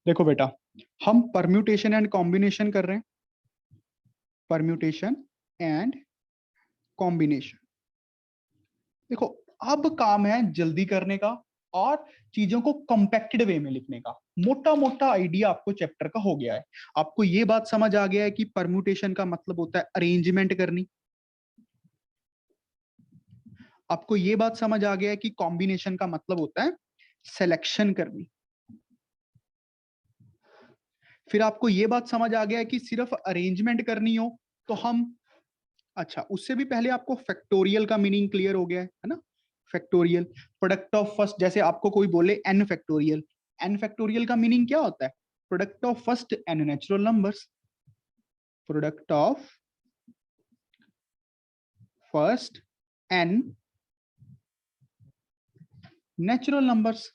देखो बेटा, हम परम्यूटेशन एंड कॉम्बिनेशन कर रहे हैं। Permutation and combination. देखो, अब काम है जल्दी करने का और चीजों को कॉम्पैक्टेड वे में लिखने का। मोटा मोटा आइडिया आपको चैप्टर का हो गया है। आपको ये बात समझ आ गया है कि परम्यूटेशन का मतलब होता है अरेंजमेंट करनी। आपको ये बात समझ आ गया है कि कॉम्बिनेशन का मतलब होता है सिलेक्शन करनी। फिर आपको ये बात समझ आ गया है कि सिर्फ अरेंजमेंट करनी हो तो हम, अच्छा उससे भी पहले आपको फैक्टोरियल का मीनिंग क्लियर हो गया है ना। फैक्टोरियल, प्रोडक्ट ऑफ फर्स्ट, जैसे आपको कोई बोले एन फैक्टोरियल, एन फैक्टोरियल का मीनिंग क्या होता है? Product of first N natural numbers. Product of first N natural numbers,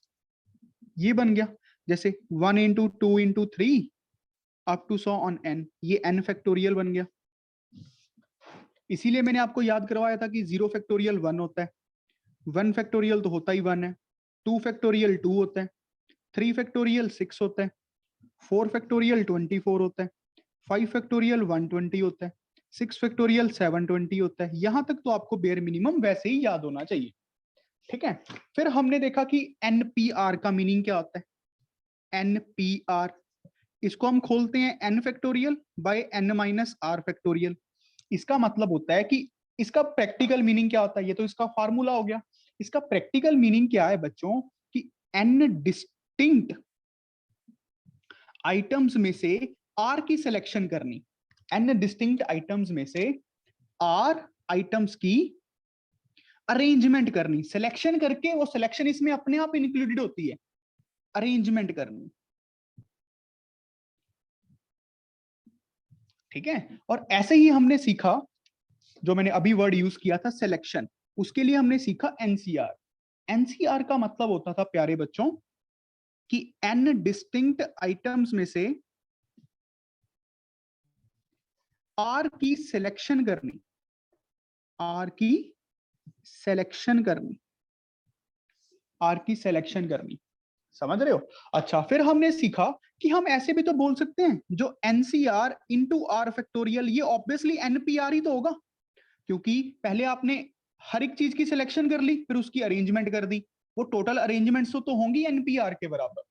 ये बन गया। जैसे 1 into 2 into 3 up to 100 on N, ये एन फैक्टोरियल बन गया। इसीलिए मैंने आपको याद करवाया था कि 0 फैक्टोरियल 1 होता है, 1 फैक्टोरियल तो होता ही 1 है, 2 फैक्टोरियल 2 होता है, 3 फैक्टोरियल 6 होता है, 4 फैक्टोरियल 24 होता है, 5 फैक्टोरियल 120 होता है, 6 फैक्टोरियल 720 होता है। यहां तक तो आपको बेयर मिनिमम वैसे ही याद होना चाहिए। ठीक है। फिर हमने देखा कि एनपीआर का मीनिंग क्या होता है। एनपीआर, इसको हम खोलते हैं N factorial by N minus R factorial. इसका मतलब होता है कि इसका प्रैक्टिकल मीनिंग क्या होता है। ये तो इसका फार्मूला हो गया। इसका प्रैक्टिकल मीनिंग क्या है बच्चों कि एन डिस्टिंक्ट आइटम्स में से आर की सिलेक्शन करनी। एन डिस्टिंक्ट आइटम्स में से आर आइटम्स की अरेंजमेंट करनी, सिलेक्शन करके वो सिलेक्शन इसमें अपने आप इंक्लूडेड होती है, अरेंजमेंट करनी। ठीक है। और ऐसे ही हमने सीखा, जो मैंने अभी वर्ड यूज किया था सिलेक्शन, उसके लिए हमने सीखा एनसीआर। एनसीआर का मतलब होता था प्यारे बच्चों कि एन डिस्टिंक्ट आइटम्स में से आर की सिलेक्शन करनी, आर की सिलेक्शन करनी, आर की सिलेक्शन करनी। समझ रहे हो? अच्छा, फिर हमने सीखा कि हम ऐसे भी तो बोल सकते हैं जो एनसीआर इंटू आर फैक्टोरियल, ये ऑब्वियसली एनपीआर ही तो होगा, क्योंकि पहले आपने हर एक चीज की सिलेक्शन कर ली फिर उसकी अरेंजमेंट कर दी, वो टोटल अरेंजमेंट्स तो होंगी एनपीआर के बराबर।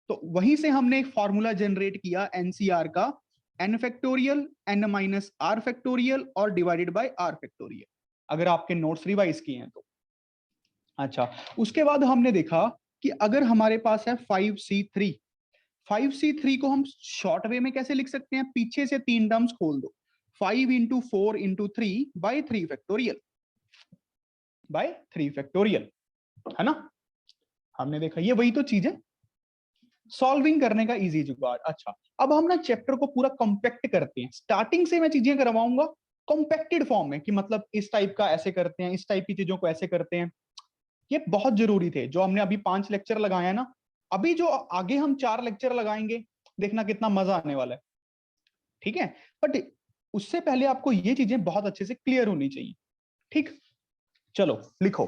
तो वहीं से हमने एक फॉर्मूला जनरेट किया एनसीआर का, N factorial N minus R factorial और डिवाइडेड बाय आर फैक्टोरियल, अगर आपके नोट्स रिवाइज किए हैं तो। अच्छा, उसके बाद हमने देखा कि अगर हमारे पास है 5C3, 5C3 को हम शॉर्ट वे में कैसे लिख सकते हैं? पीछे से 3 टर्म्स खोल दो, 5 into 4 into 3 by 3 factorial, by 3 factorial, है ना। हमने देखा ये वही तो चीज है, सॉल्विंग करने का इजी जुगाड़। अच्छा, अब हम ना चैप्टर को पूरा कॉम्पैक्ट करते हैं। स्टार्टिंग से मैं चीजें करवाऊंगा कॉम्पैक्टेड फॉर्म में, कि मतलब इस टाइप का ऐसे करते हैं, इस टाइप की चीजों को ऐसे करते हैं। ये बहुत जरूरी थे जो हमने अभी 5 लेक्चर लगाए हैं ना। अभी जो आगे हम 4 लेक्चर लगाएंगे, देखना कितना मजा आने वाला है। ठीक है। बट उससे पहले आपको ये चीजें बहुत अच्छे से क्लियर होनी चाहिए। ठीक, चलो लिखो।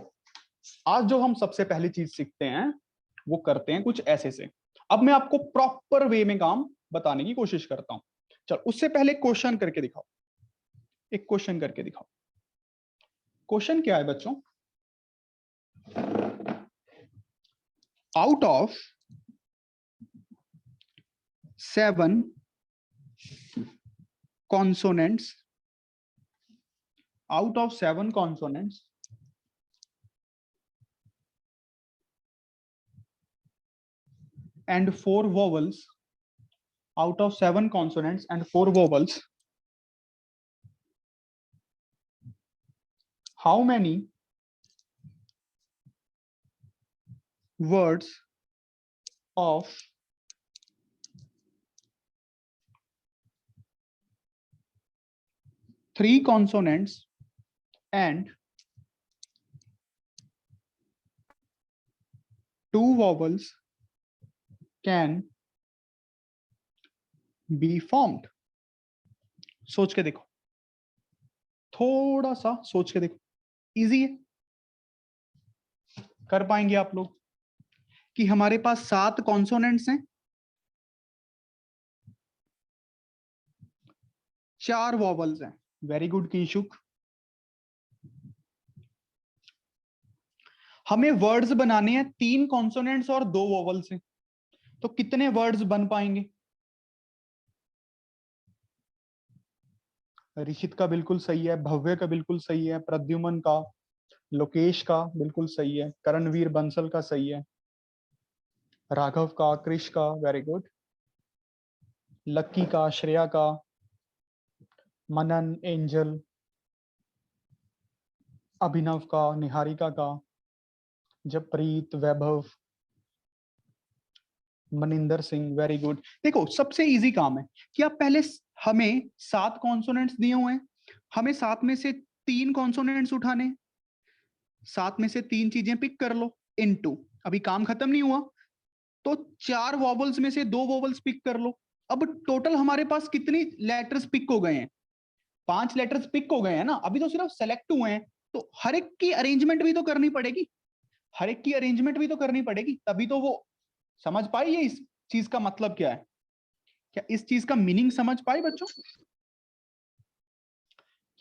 आज जो हम सबसे पहली चीज सीखते हैं वो करते हैं कुछ ऐसे से। अब मैं आपको प्रॉपर वे में काम बताने की कोशिश करता हूं। चलो, उससे पहले क्वेश्चन करके दिखाओ, एक क्वेश्चन करके दिखाओ। क्वेश्चन क्या है बच्चों? Out of 7 consonants, out of 7 consonants and 4 vowels, out of 7 consonants and 4 vowels, how many words of 3 consonants and 2 vowels can be formed? सोच के देखो, थोड़ा सा सोच के देखो, इजी है, कर पाएंगे आप लोग। कि हमारे पास 7 कॉन्सोनेंट्स हैं 4 वॉवल्स हैं। Very good Kinshuk. हमें वर्ड्स बनाने हैं 3 कॉन्सोनेंट्स और 2 वॉवल्स हैं, तो कितने वर्ड्स बन पाएंगे? ऋषित का बिल्कुल सही है, भव्य का बिल्कुल सही है, प्रद्युमन का, लोकेश का बिल्कुल सही है, करणवीर बंसल का सही है, राघव का, कृष का, वेरी गुड, लक्की का, श्रेया का, मनन, एंजल, अभिनव का, निहारिका का, जपप्रीत, वैभव, मनिंदर सिंह, वेरी गुड। देखो सबसे इजी काम है कि आप पहले हमें 7 कॉन्सोनेंट्स दिए हुए हैं, हमें 7 में से 3 कॉन्सोनेंट्स उठाने, 7 में से 3 चीजें पिक कर लो, इनटू, अभी काम खत्म नहीं हुआ, तो 4 वॉवल्स में से 2 वॉवल्स पिक कर लो। अब टोटल हमारे पास कितनी लेटर्स पिक हो गए हैं? 5 लेटर्स पिक हो गए हैं ना, अभी तो सिर्फ सेलेक्ट हुए हैं, तो हर एक की अरेंजमेंट भी तो करनी पड़ेगी, हर एक की अरेंजमेंट भी तो करनी पड़ेगी, तभी तो वो समझ पाई ये इस चीज का मतलब क्या है, क्या इस चीज का मीनिंग समझ पाए बच्चों?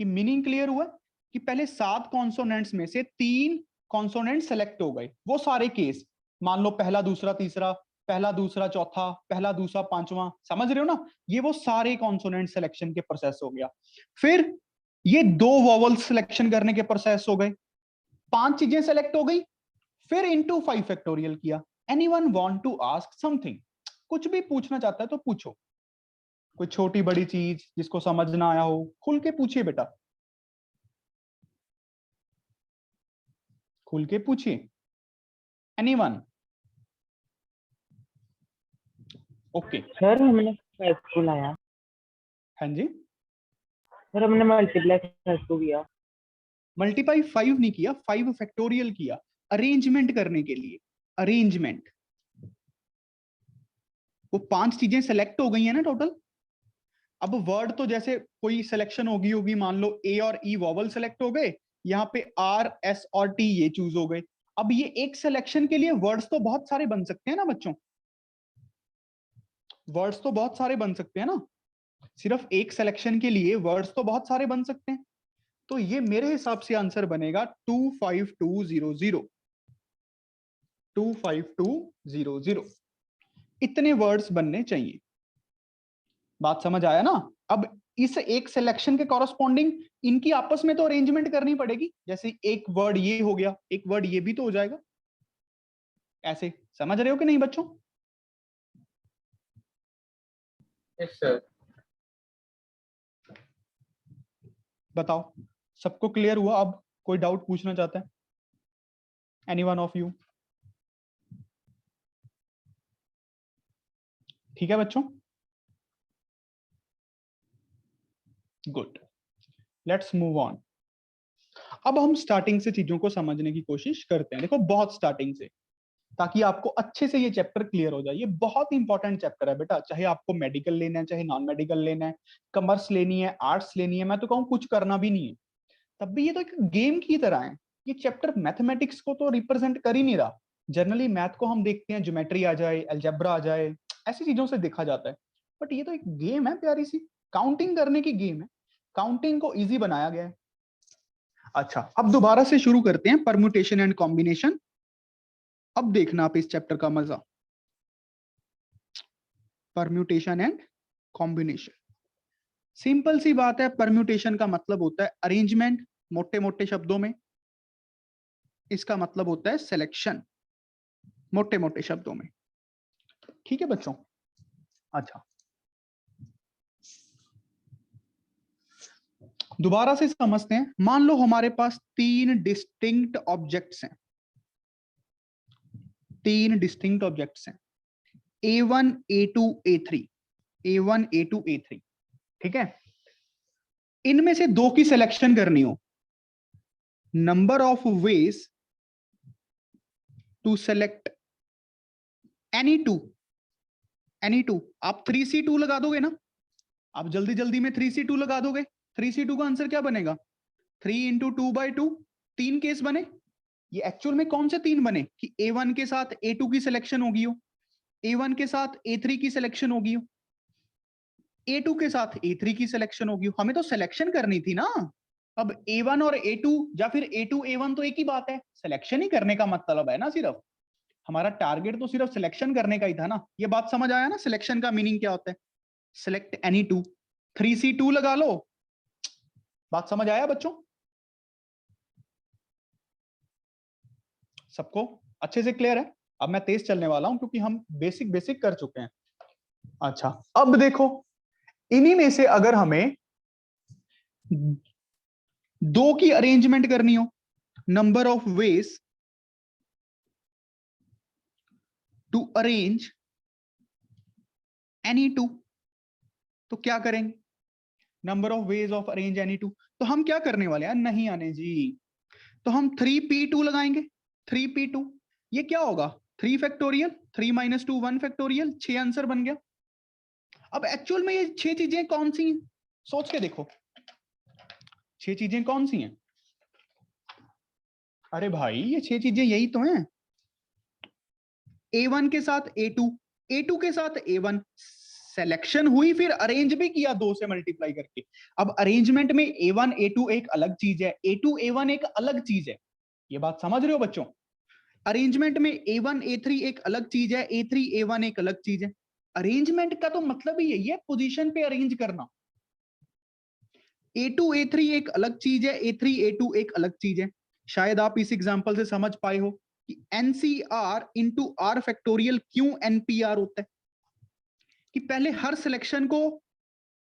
कि मीनिंग क्लियर हुआ कि पहले 7 कॉन्सोनेंट्स में से 3 कॉन्सोनेंट सेलेक्ट हो गए, वो सारे केस, मान लो पहला दूसरा तीसरा, पहला दूसरा चौथा, पहला दूसरा पांचवा, समझ रहे हो ना, ये वो सारे कॉन्सोनेंट सिलेक्शन के प्रोसेस हो गया। फिर ये 2 वॉवल सिलेक्शन करने के प्रोसेस हो गए, 5 चीजें सेलेक्ट हो गई, फिर इनटू 5 फैक्टोरियल किया। Anyone want to ask something? कुछ भी पूछना चाहता है तो पूछो, कोई छोटी बड़ी चीज जिसको समझ ना आया हो, खुल के पूछिए बेटा, खुल के पूछिए। एनीवन? ओके सर हमने स्कूल आया, हाँ जी, सर हमने मल्टीप्लाई किया। मल्टीप्लाई 5 नहीं किया, 5 फैक्टोरियल किया, अरेंजमेंट करने के लिए, अरेंजमेंट। वो 5 चीजें सेलेक्ट हो गई है ना टोटल। अब वर्ड तो जैसे कोई सिलेक्शन होगी होगी, मान लो ए और ई वॉवल सेलेक्ट हो गए, यहाँ पे आर एस और टी ये चूज हो गए। अब ये एक सिलेक्शन के लिए वर्ड्स तो बहुत सारे बन सकते हैं ना बच्चों, वर्ड्स तो बहुत सारे बन सकते हैं ना, सिर्फ एक सिलेक्शन के लिए वर्ड्स तो बहुत सारे बन सकते हैं। तो ये मेरे हिसाब से आंसर बनेगा 25200, 25200, इतने वर्ड्स बनने चाहिए। बात समझ आया ना? अब इस एक सिलेक्शन के कॉरस्पॉन्डिंग इनकी आपस में तो अरेंजमेंट करनी पड़ेगी, जैसे एक वर्ड ये हो गया, एक वर्ड ये भी तो हो जाएगा, ऐसे समझ रहे हो कि नहीं बच्चों? Yes sir. बताओ सबको क्लियर हुआ? अब कोई डाउट पूछना चाहता है? Any one of you? ठीक है बच्चों, गुड, लेट्स मूव ऑन। अब हम स्टार्टिंग से चीजों को समझने की कोशिश करते हैं, देखो बहुत स्टार्टिंग से, ताकि आपको अच्छे से ये चैप्टर क्लियर हो जाए। ये बहुत इंपॉर्टेंट चैप्टर है बेटा, चाहे आपको मेडिकल लेना है, चाहे नॉन मेडिकल लेना है, कॉमर्स लेनी है, आर्ट्स लेनी है, मैं तो कहूँ कुछ करना भी नहीं है, तब भी ये तो एक गेम की तरह है। ये चैप्टर मैथमेटिक्स को तो रिप्रेजेंट कर ही नहीं रहा। जनरली मैथ को हम देखते हैं ज्योमेट्री आ जाए, अलजेब्रा आ जाए, ऐसी चीजों से देखा जाता है, बट ये तो एक गेम है प्यारी सी, काउंटिंग करने की गेम है, काउंटिंग को इजी बनाया गया है। अच्छा अब दोबारा से शुरू करते हैं, परम्यूटेशन एंड कॉम्बिनेशन। अब देखना आप इस चैप्टर का मजा, परम्यूटेशन एंड कॉम्बिनेशन। सिंपल सी बात है, परम्यूटेशन का मतलब होता है अरेंजमेंट, मोटे मोटे शब्दों में इसका मतलब होता है सिलेक्शन, मोटे मोटे शब्दों में, ठीक है बच्चों? अच्छा दोबारा से समझते हैं, मान लो हमारे पास 3 डिस्टिंक्ट ऑब्जेक्ट्स हैं, 3 डिस्टिंक्ट ऑब्जेक्ट्स हैं, A1 A2 A3, A1 A2 A3, ठीक है? इनमें से 2 की सिलेक्शन करनी हो, number of ways to select any two, आप 3C2 लगा दोगे ना, आप जल्दी जल्दी में 3C2 लगा दोगे, 3C2 का आंसर क्या बनेगा? 3 इंटू 2/2, 3 केस बने। ये एक्चुअल में कौन से 3 बने कि A1 के साथ A2 की सिलेक्शन होगी हो, A1 के साथ A3 की सिलेक्शन होगी हो, A2 के साथ A3 की सिलेक्शन होगी, हमें तो सिलेक्शन करनी थी ना। अब A1 और A2 या फिर A2 A1 तो एक ही बात है, सिलेक्शन ही करने का मतलब है ना, सिर्फ हमारा टारगेट तो सिर्फ सिलेक्शन करने का ही था ना। ये बात समझ आया ना, सिलेक्शन का मीनिंग क्या होता है, सिलेक्ट एनी टू, 3C2 लगा लो। बात समझ आया बच्चों सबको, अच्छे से क्लियर है? अब मैं तेज चलने वाला हूं क्योंकि हम बेसिक बेसिक कर चुके हैं। अच्छा, अब देखो इन्हीं में से अगर हमें दो की अरेंजमेंट करनी हो, number of ways to arrange any two, तो क्या करेंगे? Number of ways of arrange any two, तो हम क्या करने वाले हैं, नहीं आने जी, तो हम 3p2 लगाएंगे। 3p2 ये क्या होगा, 3 फैक्टोरियल, 3 माइनस 2 1 फैक्टोरियल, 6 आंसर बन गया। अब एक्चुअल में ये 6 चीजें कौन सी हैं, सोच के देखो, 6 चीजें कौन सी हैं? अरे भाई ये 6 चीजें यही तो हैं, A1 के साथ A2, A2 के साथ A1, सिलेक्शन हुई फिर अरेंज भी किया 2 से मल्टीप्लाई करके। अब अरेंजमेंट में A1 A2 एक अलग चीज है, A2 A1 एक अलग चीज है, ये बात समझ रहे हो बच्चों? अरेंजमेंट में A1 A3 एक अलग चीज है, A3 A1 एक अलग चीज है। अरेंजमेंट का तो मतलब ही यही है, पोजीशन पे अरेंज करना। A2 A3 एक अलग चीज है, A3 A2 एक अलग चीज है। शायद आप इस एग्जांपल से समझ पाए हो कि NCR इंटू आर फैक्टोरियल क्यों NPR होता है, कि पहले हर सिलेक्शन को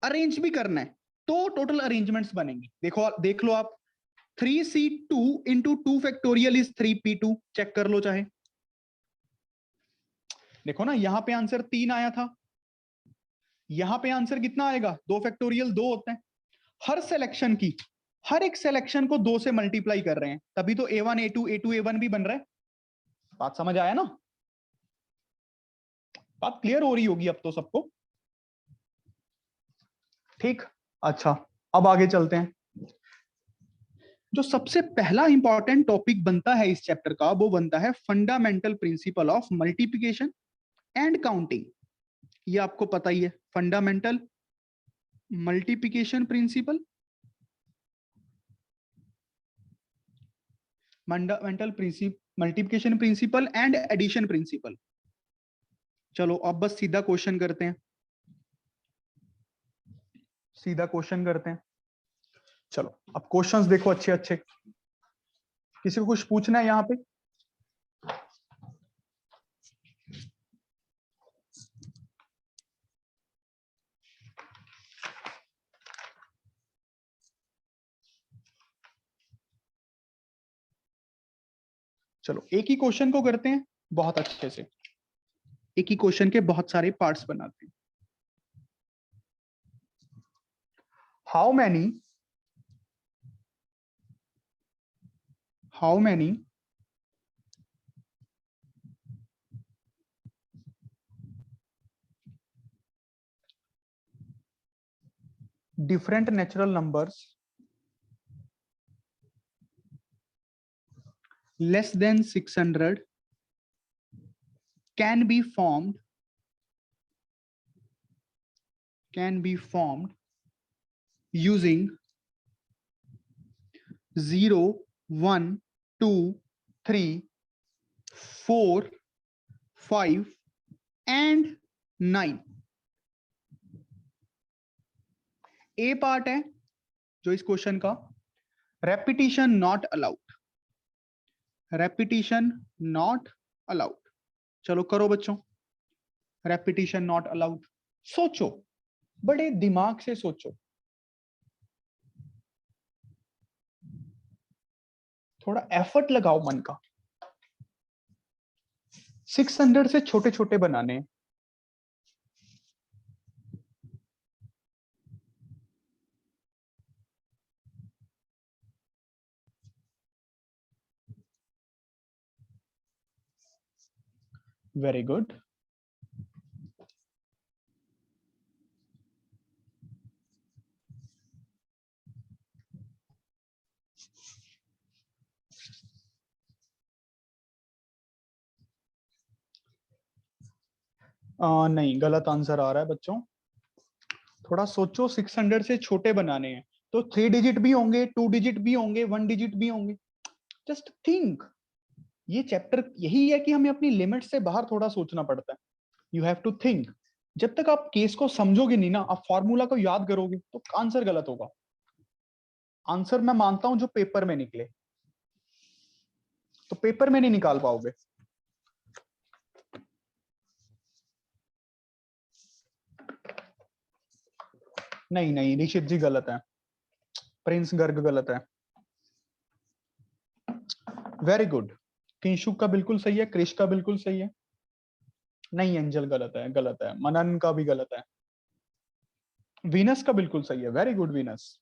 अरेंज भी करना है तो टोटल अरेंजमेंट्स बनेंगे। देखो देख लो आप, 3C2 into 2 factorial is 3P2, check कर लो चाहे। देखो ना यहां पे आंसर 3 आया था, यहां पे आंसर कितना आएगा, 2 फैक्टोरियल 2 होते हैं। हर सिलेक्शन की, हर एक सिलेक्शन को 2 से मल्टीप्लाई कर रहे हैं, तभी तो A1 A2 A2 A1 भी बन रहा है। बात समझ आया ना, बात क्लियर हो रही होगी अब तो सबको, ठीक। अच्छा, अब आगे चलते हैं। जो सबसे पहला इंपॉर्टेंट टॉपिक बनता है इस चैप्टर का, वो बनता है fundamental principle of multiplication and counting. ये आपको पता ही है, fundamental multiplication principle, fundamental principle multiplication principle and addition principle. चलो अब बस सीधा क्वेश्चन करते हैं, सीधा क्वेश्चन करते हैं। चलो अब क्वेश्चंस देखो अच्छे अच्छे, किसी को कुछ पूछना है यहाँ पे? चलो एक ही क्वेश्चन को करते हैं बहुत अच्छे से, एक ही क्वेश्चन के बहुत सारे पार्ट्स बनाते हैं। How many different natural numbers less than 600 can be formed using 0 1 2 3 4 5 and 9। A part है जो इस क्वेश्चन का, repetition not allowed, repetition not allowed. चलो करो बच्चों, रेपिटिशन नॉट अलाउड। सोचो, बड़े दिमाग से सोचो, थोड़ा एफर्ट लगाओ मन का। 600 से छोटे छोटे बनाने, वेरी गुड। नहीं, गलत आंसर आ रहा है बच्चों, थोड़ा सोचो, 600 से छोटे बनाने हैं तो 3 डिजिट भी होंगे, 2 डिजिट भी होंगे, 1 डिजिट भी होंगे। जस्ट थिंक, ये चैप्टर यही है कि हमें अपनी लिमिट से बाहर थोड़ा सोचना पड़ता है। You have to think. जब तक आप केस को समझोगे नहीं ना, आप फॉर्मूला को याद करोगे तो आंसर गलत होगा। आंसर मैं मानता हूं जो पेपर में निकले, तो पेपर में नहीं निकाल पाओगे। नहीं नहीं निशित जी गलत है, प्रिंस गर्ग गलत है। वेरी गुड, किंशुक का बिल्कुल सही है, क्रिश का बिल्कुल सही है। नहीं एंजल गलत है, गलत है। मनन का भी गलत है। वीनस का बिल्कुल सही है, very good Venus.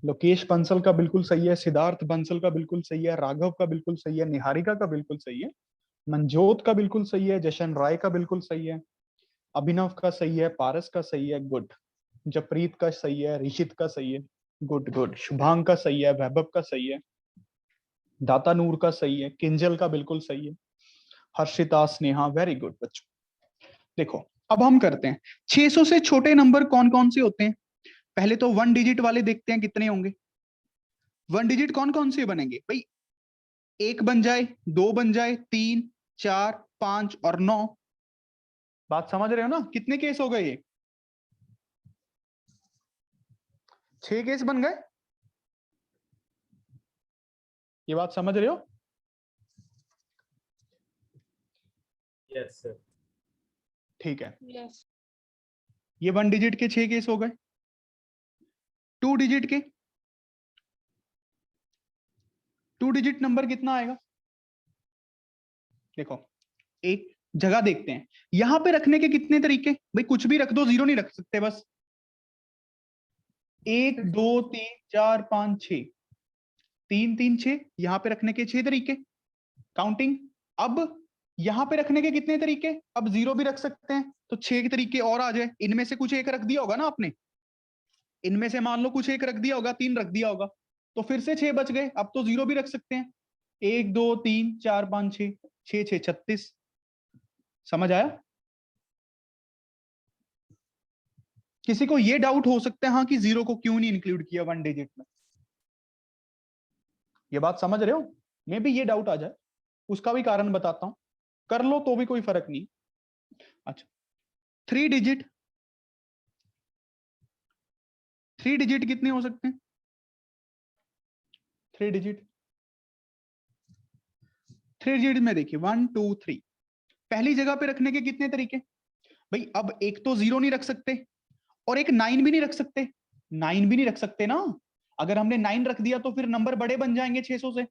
Lokesh Bansal का बिल्कुल सही है, सिद्धार्थ बंसल का बिल्कुल सही है, राघव का बिल्कुल सही है, निहारिका का बिल्कुल सही है, मनजोत का बिल्कुल सही है, जशन राय का बिल्कुल सही है, अभिनव का सही है, पारस का सही है, गुड। जपरीत का सही है, ऋषित का सही है, गुड गुड। शुभांग का सही है, वैभव का सही है, दाता नूर का सही है, किंजल का बिल्कुल सही है, हर्षिता, स्नेहा, वेरी गुड बच्चों। देखो अब हम करते हैं 600 से छोटे नंबर कौन कौन से होते हैं। पहले तो 1 डिजिट वाले देखते हैं कितने होंगे। 1 डिजिट कौन कौन से बनेंगे भाई? 1 बन जाए, 2 बन जाए, 3, 4, 5 और 9। बात समझ रहे हो ना? कितने केस हो गए ये? 6 केस बन गए। ये बात समझ रहे हो? Yes, sir. ठीक है, Yes. ये 1 डिजिट के 6 केस हो गए। 2 डिजिट के, 2 डिजिट नंबर कितना आएगा? देखो एक जगह देखते हैं, यहां पे रखने के कितने तरीके भाई? कुछ भी रख दो, जीरो नहीं रख सकते बस। 1 2 3 4 5 6, 3 3 6, यहां पे रखने के 6 तरीके काउंटिंग। अब यहां पे रखने के कितने तरीके? अब जीरो भी रख सकते हैं तो 6 के तरीके और आ जाए। इनमें से कुछ एक रख दिया होगा ना आपने, इनमें से मान लो कुछ एक रख दिया होगा, 3 रख दिया होगा, तो फिर से 6 बच गए। अब तो जीरो भी रख सकते हैं। 1 2 3 4 5 6, 6 6 36। समझ आया? किसी को ये डाउट हो सकता है हाँ कि जीरो को क्यों नहीं इंक्लूड किया 1 डिजिट में? ये बात समझ रहे हो? मे भी ये डाउट आ जाए, उसका भी कारण बताता हूं, कर लो तो भी कोई फर्क नहीं। अच्छा 3 डिजिट, 3 डिजिट कितने हो सकते हैं? 3 डिजिट, 3 डिजिट में देखिए 1 2 3। पहली जगह पे रखने के कितने तरीके भाई? अब एक तो जीरो नहीं रख सकते और एक 9 भी नहीं रख सकते। 9 भी नहीं रख सकते ना, अगर हमने 9 रख दिया तो फिर नंबर बड़े बन जाएंगे 600 से।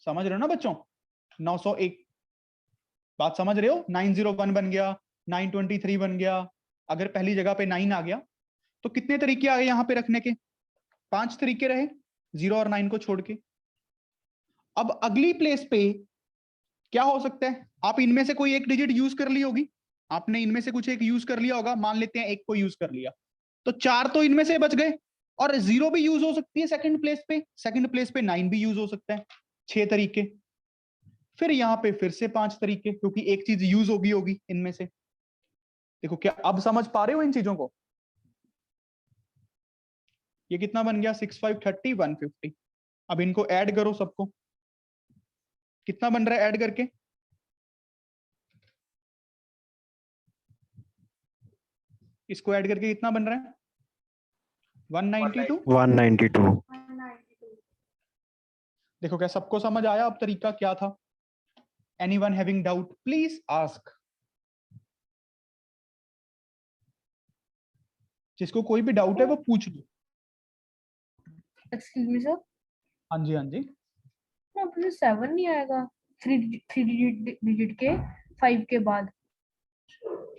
समझ रहे हो ना बच्चों? 901, बात समझ रहे हो? 901 बन गया, 923 बन गया। अगर पहली जगह पे 9 आ गया तो कितने तरीके आ गए यहाँ पे रखने के? 5 तरीके रहे, 0 और 9 को छोड़ के। अब अगली प्लेस पे क्या हो सकता है? आप इनमें से कोई एक डिजिट यूज कर ली होगी, आपने इनमें से कुछ एक यूज कर लिया होगा, मान लेते हैं एक को यूज कर लिया, तो 4 तो इनमें से बच गए। और 0 भी यूज हो सकती है सेकंड प्लेस पे, सेकंड प्लेस पे 9 भी यूज हो सकता है। 6 तरीके। फिर यहाँ पे फिर से 5 तरीके, क्योंकि एक चीज यूज होगी इनमें से। देखो क्या अब समझ पा रहे हो इन चीजों को? ये कितना बन गया? 6 5 30 150। अब इनको ऐड करो सबको, कितना बन रहा है ऐड करके? इसको ऐड करके कितना बन रहा है? 192। 192। देखो क्या सबको समझ आया अब तरीका क्या था? Anyone having doubt please ask. जिसको कोई भी डाउट है वो पूछ लो। एक्सक्यूज मी सर, हाँ जी हाँ जी। अब मुझे 7 नहीं आएगा 3 डिजिट के 5 के बाद।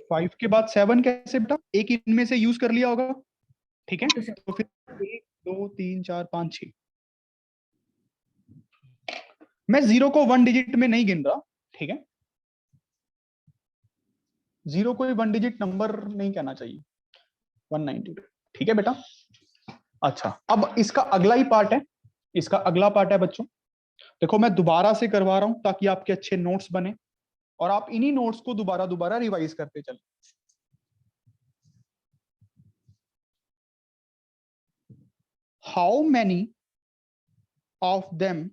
5 के बाद 7 कैसे बेटा? एक इनमें से यूज कर लिया होगा, ठीक है? तो तो फिर 1 2 3 4 5 6। मैं 0 को 1 डिजिट में नहीं गिन रहा, ठीक है? 0 को 1 डिजिट नंबर नहीं कहना चाहिए। 192, ठीक है बेटा? अच्छा अब इसका अगला ही पार्ट है, इसका अगला पार्ट है बच्चों। देखो मैं दोबारा से करवा रहा हूं ताकि आपके अच्छे नोट्स बने और आप इन्हीं नोट्स को दोबारा दोबारा रिवाइज करते चले। How many of them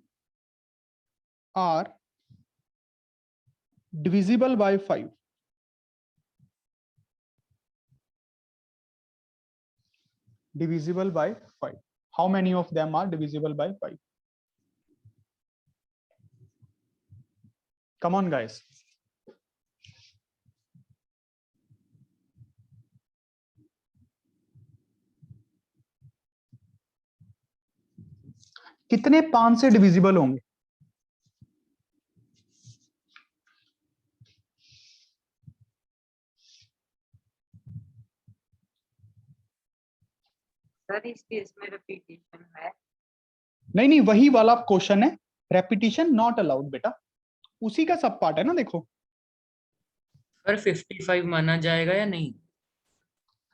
are divisible by 5? divisible by 5. How many of them are divisible by 5? Come on guys. कितने 5 से डिविजिबल होंगे? सर इस केस में रिपीटेशन है। नहीं, वही वाला क्वेश्चन है, रेपिटेशन नॉट अलाउड बेटा, उसी का सब पार्ट है ना। देखो सर 55 माना जाएगा या नहीं?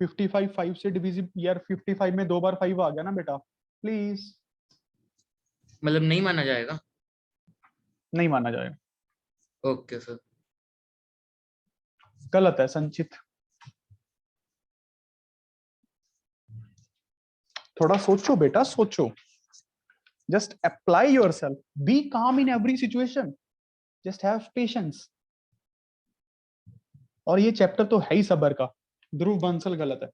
55 5 से डिविजिबल यार, 55 में 2 बार 5 आ गया ना बेटा, प्लीज। मतलब नहीं माना जाएगा? नहीं माना जाएगा। Okay sir. गलत है संचित, थोड़ा सोचो बेटा, सोचो। जस्ट अप्लाई योरसेल्फ, बी काम in every situation, just have patience. और ये चैप्टर तो है ही सबर का। ध्रुव बंसल गलत है,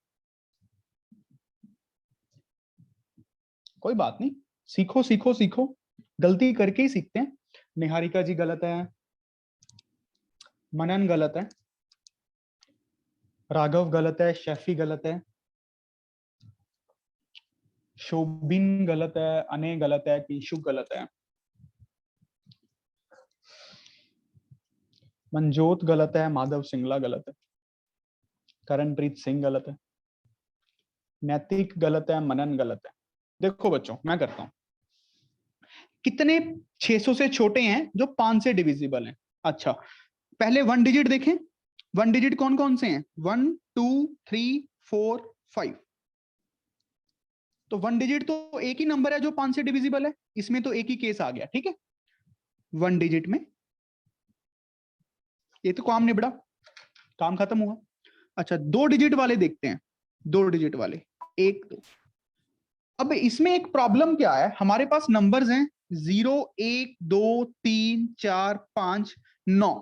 कोई बात नहीं, सीखो सीखो सीखो, गलती करके ही सीखते हैं। निहारिका जी गलत है, मनन गलत है, राघव गलत है, शैफी गलत है, शोभिन गलत है, अने गलत है, किशु गलत है, मनजोत गलत है, माधव सिंगला गलत है, करणप्रीत सिंह गलत है, नैतिक गलत है, मनन गलत है। देखो बच्चों, मैं करता हूं, कितने 600 से छोटे हैं जो 5 से डिविजिबल हैं? अच्छा, पहले 1 डिजिट देखें। 1 डिजिट कौन कौन से हैं? 1 2 3 4 5। तो 1 डिजिट तो एक ही नंबर है जो 5 से डिविजिबल है, इसमें तो एक ही केस आ गया, ठीक है। 1 डिजिट में ये तो काम निबड़ा, काम खत्म हुआ। अच्छा, 2 डिजिट वाले देखते हैं, 2 डिजिट वाले 1 2। अब इसमें एक प्रॉब्लम क्या है, हमारे पास नंबर्स हैं 0 1 2 3 4 5 9।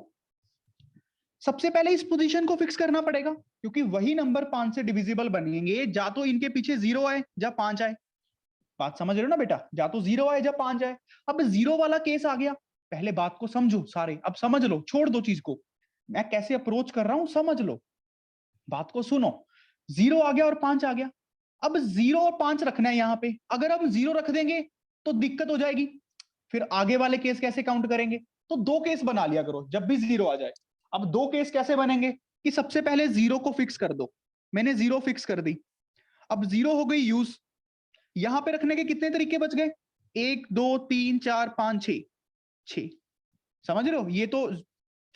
सबसे पहले इस पोजीशन को फिक्स करना पड़ेगा, क्योंकि वही नंबर 5 से डिविजिबल बनेंगे, जा तो इनके पीछे 0 आए या 5 आए। बात समझ रहे हो ना बेटा, जा तो 0 आए या 5 आए। अब 0 वाला केस आ गया, पहले बात को समझो सारे, अब समझ लो, छोड़ दो चीज को, मैं कैसे अप्रोच कर रहा हूं समझ लो, बात को सुनो। 0 आ गया और 5 आ गया, अब 0 और 5 रखना है यहां पे। अगर अब 0 रख देंगे तो दिक्कत हो जाएगी, फिर आगे वाले केस कैसे काउंट करेंगे? तो 2 केस बना लिया करो जब भी 0 आ जाए। अब 2 केस कैसे बनेंगे कि सबसे पहले 0 को फिक्स कर दो, मैंने 0 फिक्स कर दी, अब 0 हो गई यूज। यहां पे रखने के कितने तरीके बच गए? 1 2 3 4 5 6 6। समझ रहे हो, ये तो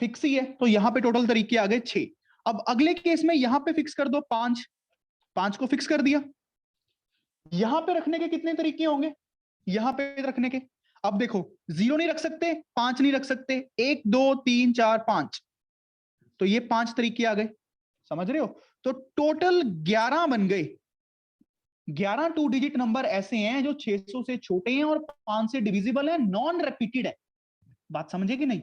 फिक्स ही है, तो यहां पे टोटल तरीके आ गए 6। अब अगले केस में यहां पे फिक्स कर दो 5, 5 को फिक्स कर दिया। यहां पे रखने के कितने तरीके होंगे यहां पे रखने के? अब देखो, 0 नहीं रख सकते, 5 नहीं रख सकते, 1 2 3 4 5, तो ये 5 तरीके आ गए। समझ रहे हो, तो टोटल 11 बन गए। 11 2 डिजिट नंबर ऐसे हैं जो 600 से छोटे हैं और 5 से डिविजिबल है, नॉन रिपीटेड है। बात समझे कि नहीं?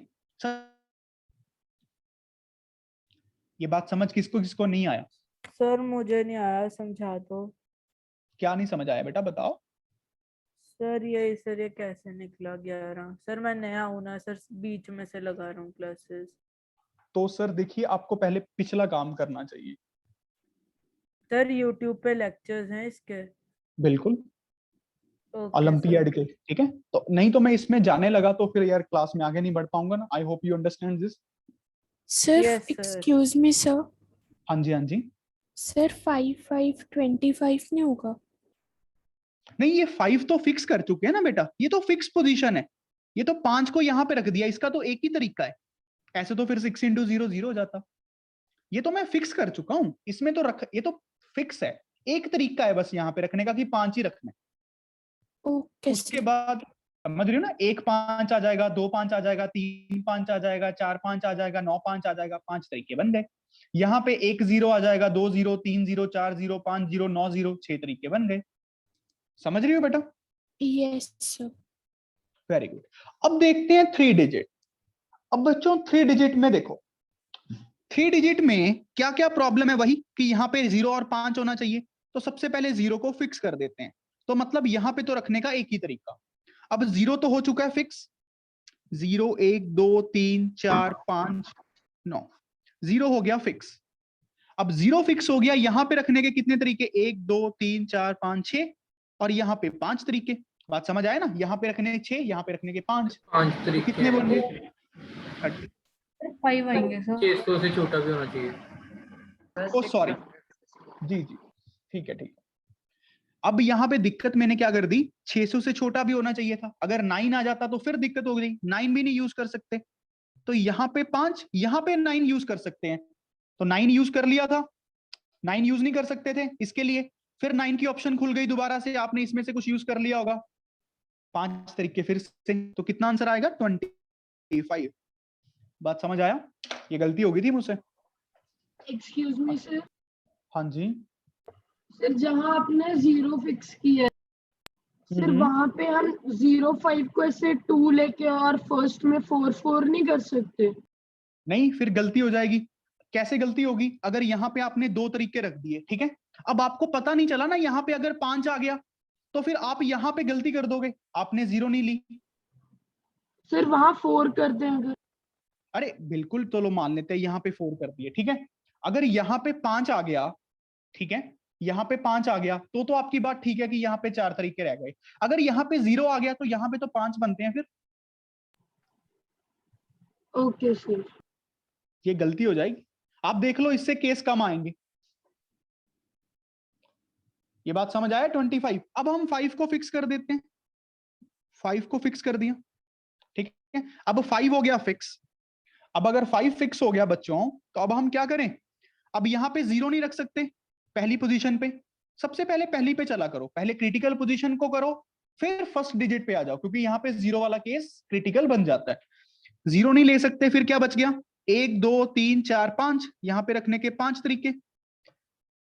ये बात समझ किसको किसको नहीं आया? सर मुझे नहीं आया, समझा दो। क्या नहीं समझ आया बेटा, बताओ। सर ये कैसे निकला 11? सर मैं नया हूं ना सर, बीच में से लगा रहा हूँ क्लासेस। तो सर देखिए, आपको पहले पिछला काम करना चाहिए। सर यूट्यूब पे लेक्चर्स हैं इसके? बिल्कुल, ओके ओलंपियाड सर। के, ठीक है। तो नहीं तो मैं इसमें जाने लगा तो फिर यार क्लास में आगे नहीं बढ़ पाऊंगा ना। I hope you understand this. Sir Yes, sir. Excuse me sir, हाँ जी, हाँ जी। सर 5 5 25 नहीं होगा? नहीं, ये 5 तो फिक्स कर चुके हैं ना बेटा, ये तो फिक्स पोजीशन है। ये तो 5 को यहां पे रख दिया, इसका तो एक ही तरीका है। ऐसे तो फिर 6 इंटू 0 0 हो जाता। ये तो मैं फिक्स कर चुका हूं, इसमें तो रख, ये तो फिक्स है। एक तरीका है बस यहाँ पे रखने का कि 5 ही रखना है। ओके उसके सर। बाद समझ रही हो ना, 1 5 आ जाएगा, 2 5 आ जाएगा, 3 5 आ जाएगा, 4 5 आ जाएगा, 9 5 आ जाएगा, 5 तरीके बन गए। यहाँ पे 1 0 आ जाएगा, 2 0 3 0 4 0 5 0 9 0, 6 तरीके बन गए। समझ रही हो बेटा? Yes, sir. Very good. अब देखते हैं 3 डिजिट। अब बच्चों 3 डिजिट में देखो, 3 डिजिट में क्या क्या प्रॉब्लम है, वही कि यहाँ पे 0 और 5 होना चाहिए। तो सबसे पहले 0 को फिक्स कर देते हैं। तो मतलब यहाँ पे तो रखने का एक ही तरीका। अब 0 तो हो चुका है फिक्स, 0 1 2 3 4 5 9, 0 हो गया फिक्स। अब 0 फिक्स हो गया, यहां पे रखने के कितने तरीके, 1 2 3 4 5 6, और यहाँ पे 5 तरीके। बात समझ आया ना? यहाँ पे रखने 6, यहाँ पे रखने के 5, 5 तो तरीके कितने बन हैं। गए? 30। 5 आएंगे सर। 600 से छोटा भी होना चाहिए। ओ सॉरी, जी जी, ठीक है ठीक है। अब यहाँ पे दिक्कत मैंने क्या कर दी, 600 से छोटा भी होना चाहिए था। अगर 9 आ जाता तो फिर दिक्कत हो गई, 9 भी नहीं यूज कर सकते। तो यहाँ पे 5, यहाँ पे 9 यूज कर सकते हैं। तो 9 यूज कर लिया था, 9 यूज नहीं कर सकते थे इसके लिए। फिर 9 की ऑप्शन खुल गई दोबारा से, आपने इसमें से कुछ यूज कर लिया होगा। 5 तरीके फिर से, तो कितना आंसर आएगा? 25। बात समझ आया? ये गलती हो गई थी मुझसे। एक्सक्यूज मी सर, हाँ जी। सर जहाँ आपने 0 फिक्स किया है सर, हम्म। वहां पे हम 0 5 को ऐसे 2 लेके और फर्स्ट में 4 4 नहीं कर सकते? नहीं, फिर गलती हो जाएगी। कैसे गलती होगी? अगर यहाँ पे आपने 2 तरीके रख दिए, ठीक है, अब आपको पता नहीं चला ना, यहाँ पे अगर 5 आ गया तो फिर आप यहाँ पे गलती कर दोगे, आपने 0 नहीं ली। सर वहां 4 कर दें अगर? अरे बिल्कुल, तो लो मान लेते हैं यहाँ पे 4 कर दिए, ठीक है। अगर यहाँ पे 5 आ गया, ठीक है, यहाँ पे 5 आ गया तो आपकी बात ठीक है कि यहाँ पे 4 तरीके रह गए। अगर यहाँ पे 0 आ गया तो यहाँ पे तो 5 बनते हैं फिर। Okay sir. ये गलती हो जाएगी। आप देख लो, इससे केस कम आएंगे। ये बात समझ आया? 25। अब हम 5 को फिक्स कर देते हैं। 5 को फिक्स कर दिया, ठीक है। अब 5 हो गया फिक्स। अब अगर 5 फिक्स हो गया बच्चों, तो अब हम क्या करें? अब यहाँ पे 0 नहीं रख सकते पहली पोजीशन पे। सबसे पहले पहली पे चला करो, पहले क्रिटिकल पोजीशन को करो, फिर फर्स्ट डिजिट पे आ जाओ, क्योंकि यहाँ पे 0 वाला केस क्रिटिकल बन जाता है। 0 नहीं ले सकते, फिर क्या बच गया? 1 2 3 4 5, यहाँ पे रखने के 5 तरीके।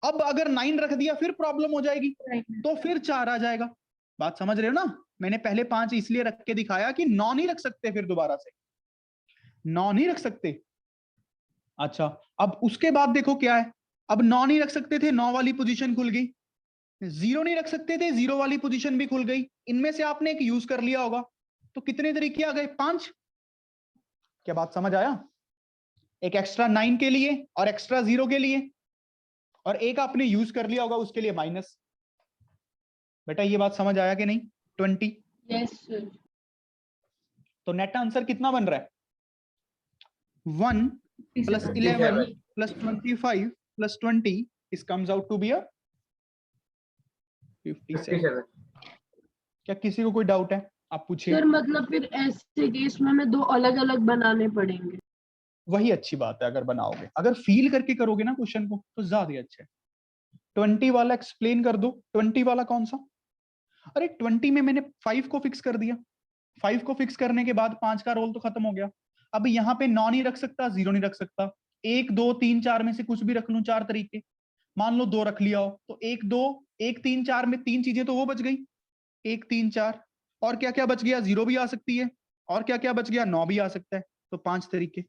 अब अगर 9 रख दिया फिर प्रॉब्लम हो जाएगी, तो फिर 4 आ जाएगा। बात समझ रहे हो ना? मैंने पहले 5 इसलिए रख के दिखाया कि 9 नहीं रख सकते, फिर दोबारा से 9 नहीं रख सकते। अच्छा, अब उसके बाद देखो क्या है। अब 9 नहीं रख सकते थे, 9 वाली पोजीशन खुल गई। 0 नहीं रख सकते थे, 0 वाली पोजीशन भी खुल गई। इनमें से आपने एक यूज कर लिया होगा, तो कितने तरीके आ गए? 5। क्या बात समझ आया? एक एक्स्ट्रा 9 के लिए और एक्स्ट्रा 0 के लिए, और एक आपने यूज कर लिया होगा उसके लिए माइनस। बेटा ये बात समझ आया कि नहीं? 20। Yes sir. तो नेट आंसर कितना बन रहा है? 1 plus 11 plus 25 plus 20 is comes out to be a 57। 57। क्या किसी को कोई डाउट है? आप पूछिए। सर मतलब फिर ऐसे केस में हमें 2 अलग अलग बनाने पड़ेंगे? वही अच्छी बात है, अगर बनाओगे, अगर फील करके करोगे ना क्वेश्चन को, तो ज्यादा ही अच्छा है। 20 वाला एक्सप्लेन कर दो। 20 वाला कौन सा? अरे 20 में मैंने 5 को फिक्स कर दिया। 5 को फिक्स करने के बाद 5 का रोल तो खत्म हो गया। अब यहाँ पे 9 नहीं रख सकता, 0 नहीं रख सकता, 1 2 3 4 में से कुछ भी रख लूं, 4 तरीके। मान लो 2 रख लिया हो, तो 1 2 1 3 4 में 3 चीजें तो वो बच गई, 1 3 4। और क्या क्या बच गया? 0 भी आ सकती है, और क्या क्या बच गया? 9 भी आ सकता है। तो 5 तरीके।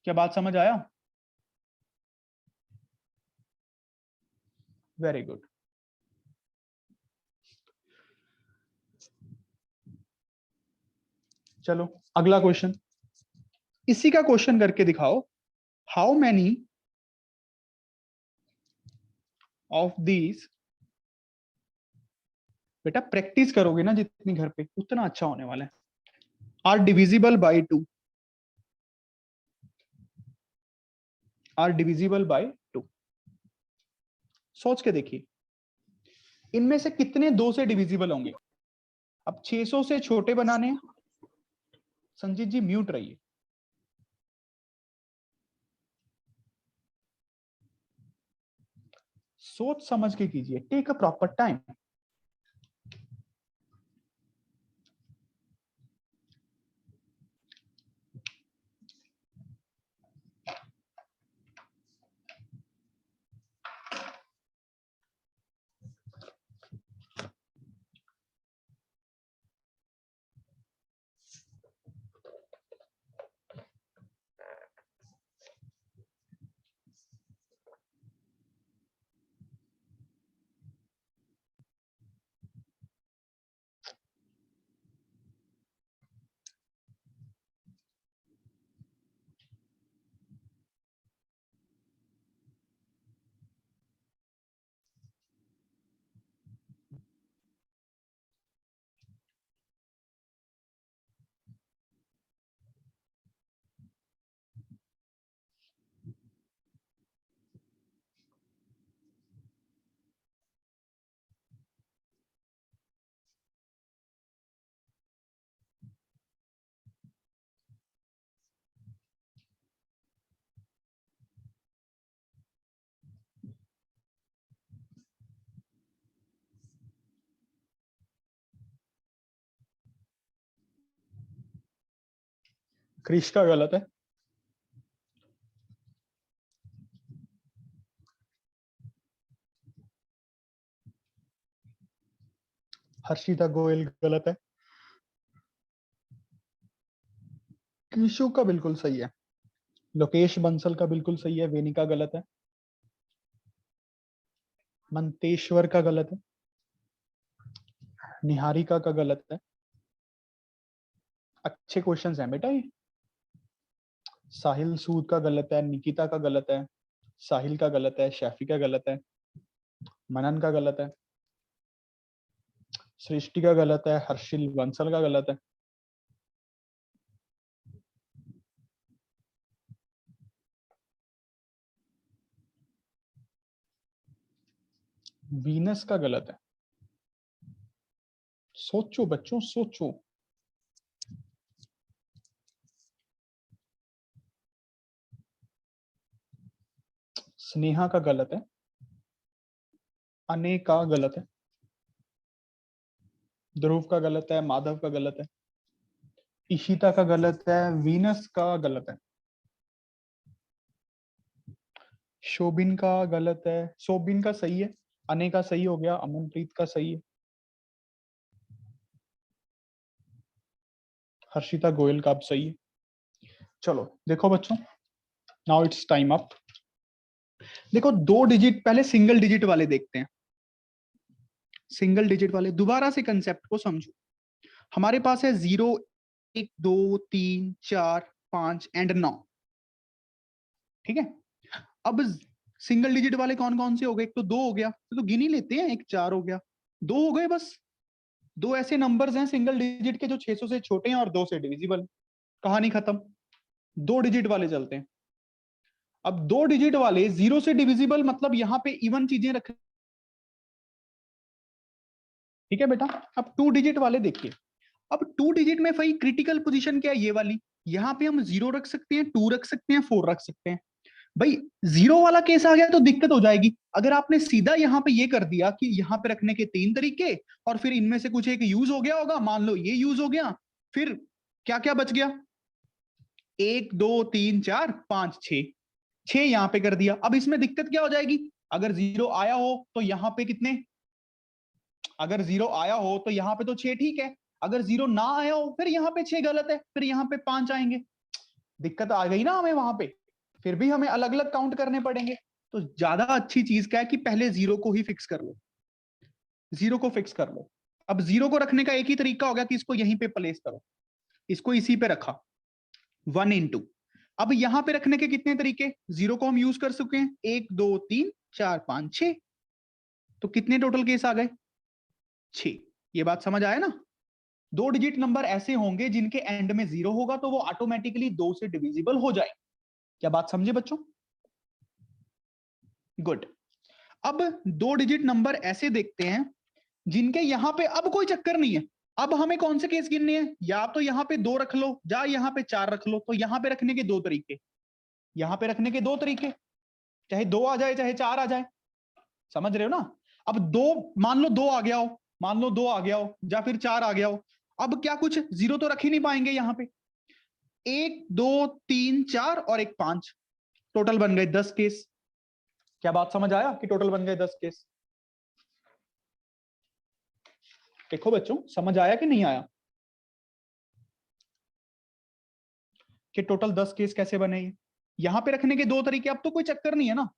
क्या बात समझ आया? Very good. चलो अगला क्वेश्चन, इसी का क्वेश्चन करके दिखाओ। हाउ मैनी ऑफ दीज, बेटा प्रैक्टिस करोगे ना जितनी घर पे, उतना अच्छा होने वाला है। Are divisible by 2, are divisible by 2। सोच के देखिए, इनमें से कितने 2 से डिविजिबल होंगे? अब 600 से छोटे बनाने हैं। संजीत जी म्यूट रहिए। सोच समझ के कीजिए, take a proper time. Krish का गलत है, हर्षिता गोयल गलत है, कीशु का बिल्कुल सही है, लोकेश बंसल का बिल्कुल सही है, वेनिका गलत है, मंतेश्वर का गलत है, निहारिका का गलत है। अच्छे क्वेश्चंस हैं बेटा ये। साहिल सूद का गलत है, निकिता का गलत है, साहिल का गलत है, शैफी का गलत है, मनन का गलत है, सृष्टि का गलत है, हर्षिल बंसल का गलत है। वीनस का गलत है। सोचो बच्चों सोचो। स्नेहा का गलत है, अने का गलत है, ध्रुव का गलत है, माधव का गलत है, इशिता का गलत है, वीनस का गलत है, शोभिन का गलत है, शोभिन का सही है, अने का सही हो गया, अमनप्रीत का सही है, हर्षिता गोयल का अब सही है। चलो देखो बच्चों, नाउ इट्स टाइम अप। देखो 2 डिजिट, पहले सिंगल डिजिट वाले देखते हैं। सिंगल डिजिट वाले दोबारा से कंसेप्ट को समझो। हमारे पास है 0, 1, 2, 3, 4, 5 एंड 9। ठीक है, अब सिंगल डिजिट वाले कौन कौन से हो गए? एक तो 2 हो गया, तो गिन ही लेते हैं, एक 4 हो गया, 2 हो गए बस। 2 ऐसे नंबर्स हैं सिंगल डिजिट के जो 600 से छोटे हैं और 2 से डिविजिबल। कहानी खत्म। 2 डिजिट वाले चलते हैं। अब 2 डिजिट वाले 0 से डिविजिबल, मतलब यहां पे इवन चीजें रख। ठीक है बेटा, अब 2 डिजिट वाले देखिए। अब 2 डिजिट में भाई क्रिटिकल पोजीशन क्या है? ये वाली। यहां पे हम 0 रख सकते हैं, 2 रख सकते हैं, 4 रख सकते हैं। भाई 0 वाला केस आ गया तो दिक्कत हो जाएगी। अगर आपने सीधा यहाँ पे ये कर दिया कि यहाँ पे रखने के 3 तरीके और फिर इनमें से कुछ एक यूज हो गया होगा, मान लो ये यूज हो गया, फिर क्या क्या बच गया? 1, 2, 3, 4, 5, 6, 6 यहाँ पे कर दिया। अब इसमें दिक्कत क्या हो जाएगी? अगर 0 आया हो तो यहाँ पे कितने? अगर 0 आया हो तो यहाँ पे तो 6 ठीक है, अगर 0 ना आया हो फिर यहाँ पे 6 गलत है, फिर यहाँ पे 5 आएंगे। दिक्कत आ गई ना हमें वहां पे, फिर भी हमें अलग अलग काउंट करने पड़ेंगे। तो ज्यादा अच्छी चीज क्या है कि पहले 0 को ही फिक्स कर लो। 0 को फिक्स कर लो। अब 0 को रखने का एक ही तरीका हो गया कि इसको यहीं पे प्लेस करो, इसको इसी पे रखा 1 into। अब यहां पे रखने के कितने तरीके? 0 को हम यूज कर चुके हैं, 1, 2, 3, 4, 5, 6। तो कितने टोटल केस आ गए? 6। ये बात समझ आया ना? 2 डिजिट नंबर ऐसे होंगे जिनके एंड में 0 होगा तो वो ऑटोमेटिकली 2 से डिविजिबल हो जाए। क्या बात समझे बच्चों? गुड। अब 2 डिजिट नंबर ऐसे देखते हैं जिनके यहां पे अब कोई चक्कर नहीं है। अब हमें कौन से केस गिनने हैं? या तो यहां पे 2 रख लो, या यहां पे 4 रख लो। तो यहां पे रखने के 2 तरीके, यहां पे रखने के 2 तरीके, चाहे 2 आ जाए चाहे 4 आ जाए। समझ रहे हो ना? अब 2, मान लो 2 आ गया हो, मान लो 2 आ गया हो, या फिर 4 आ गया हो। अब क्या कुछ 0 तो रख ही नहीं पाएंगे यहां पे। 1, 2, 3, 4 और एक 5, टोटल बन गए 10 केस। क्या बात समझ आया कि टोटल बन गए 10 केस? देखो बच्चों, समझ आया कि नहीं आया कि टोटल 10 केस कैसे बने? यहां पे रखने के 2 तरीके, अब तो कोई चक्कर नहीं है ना,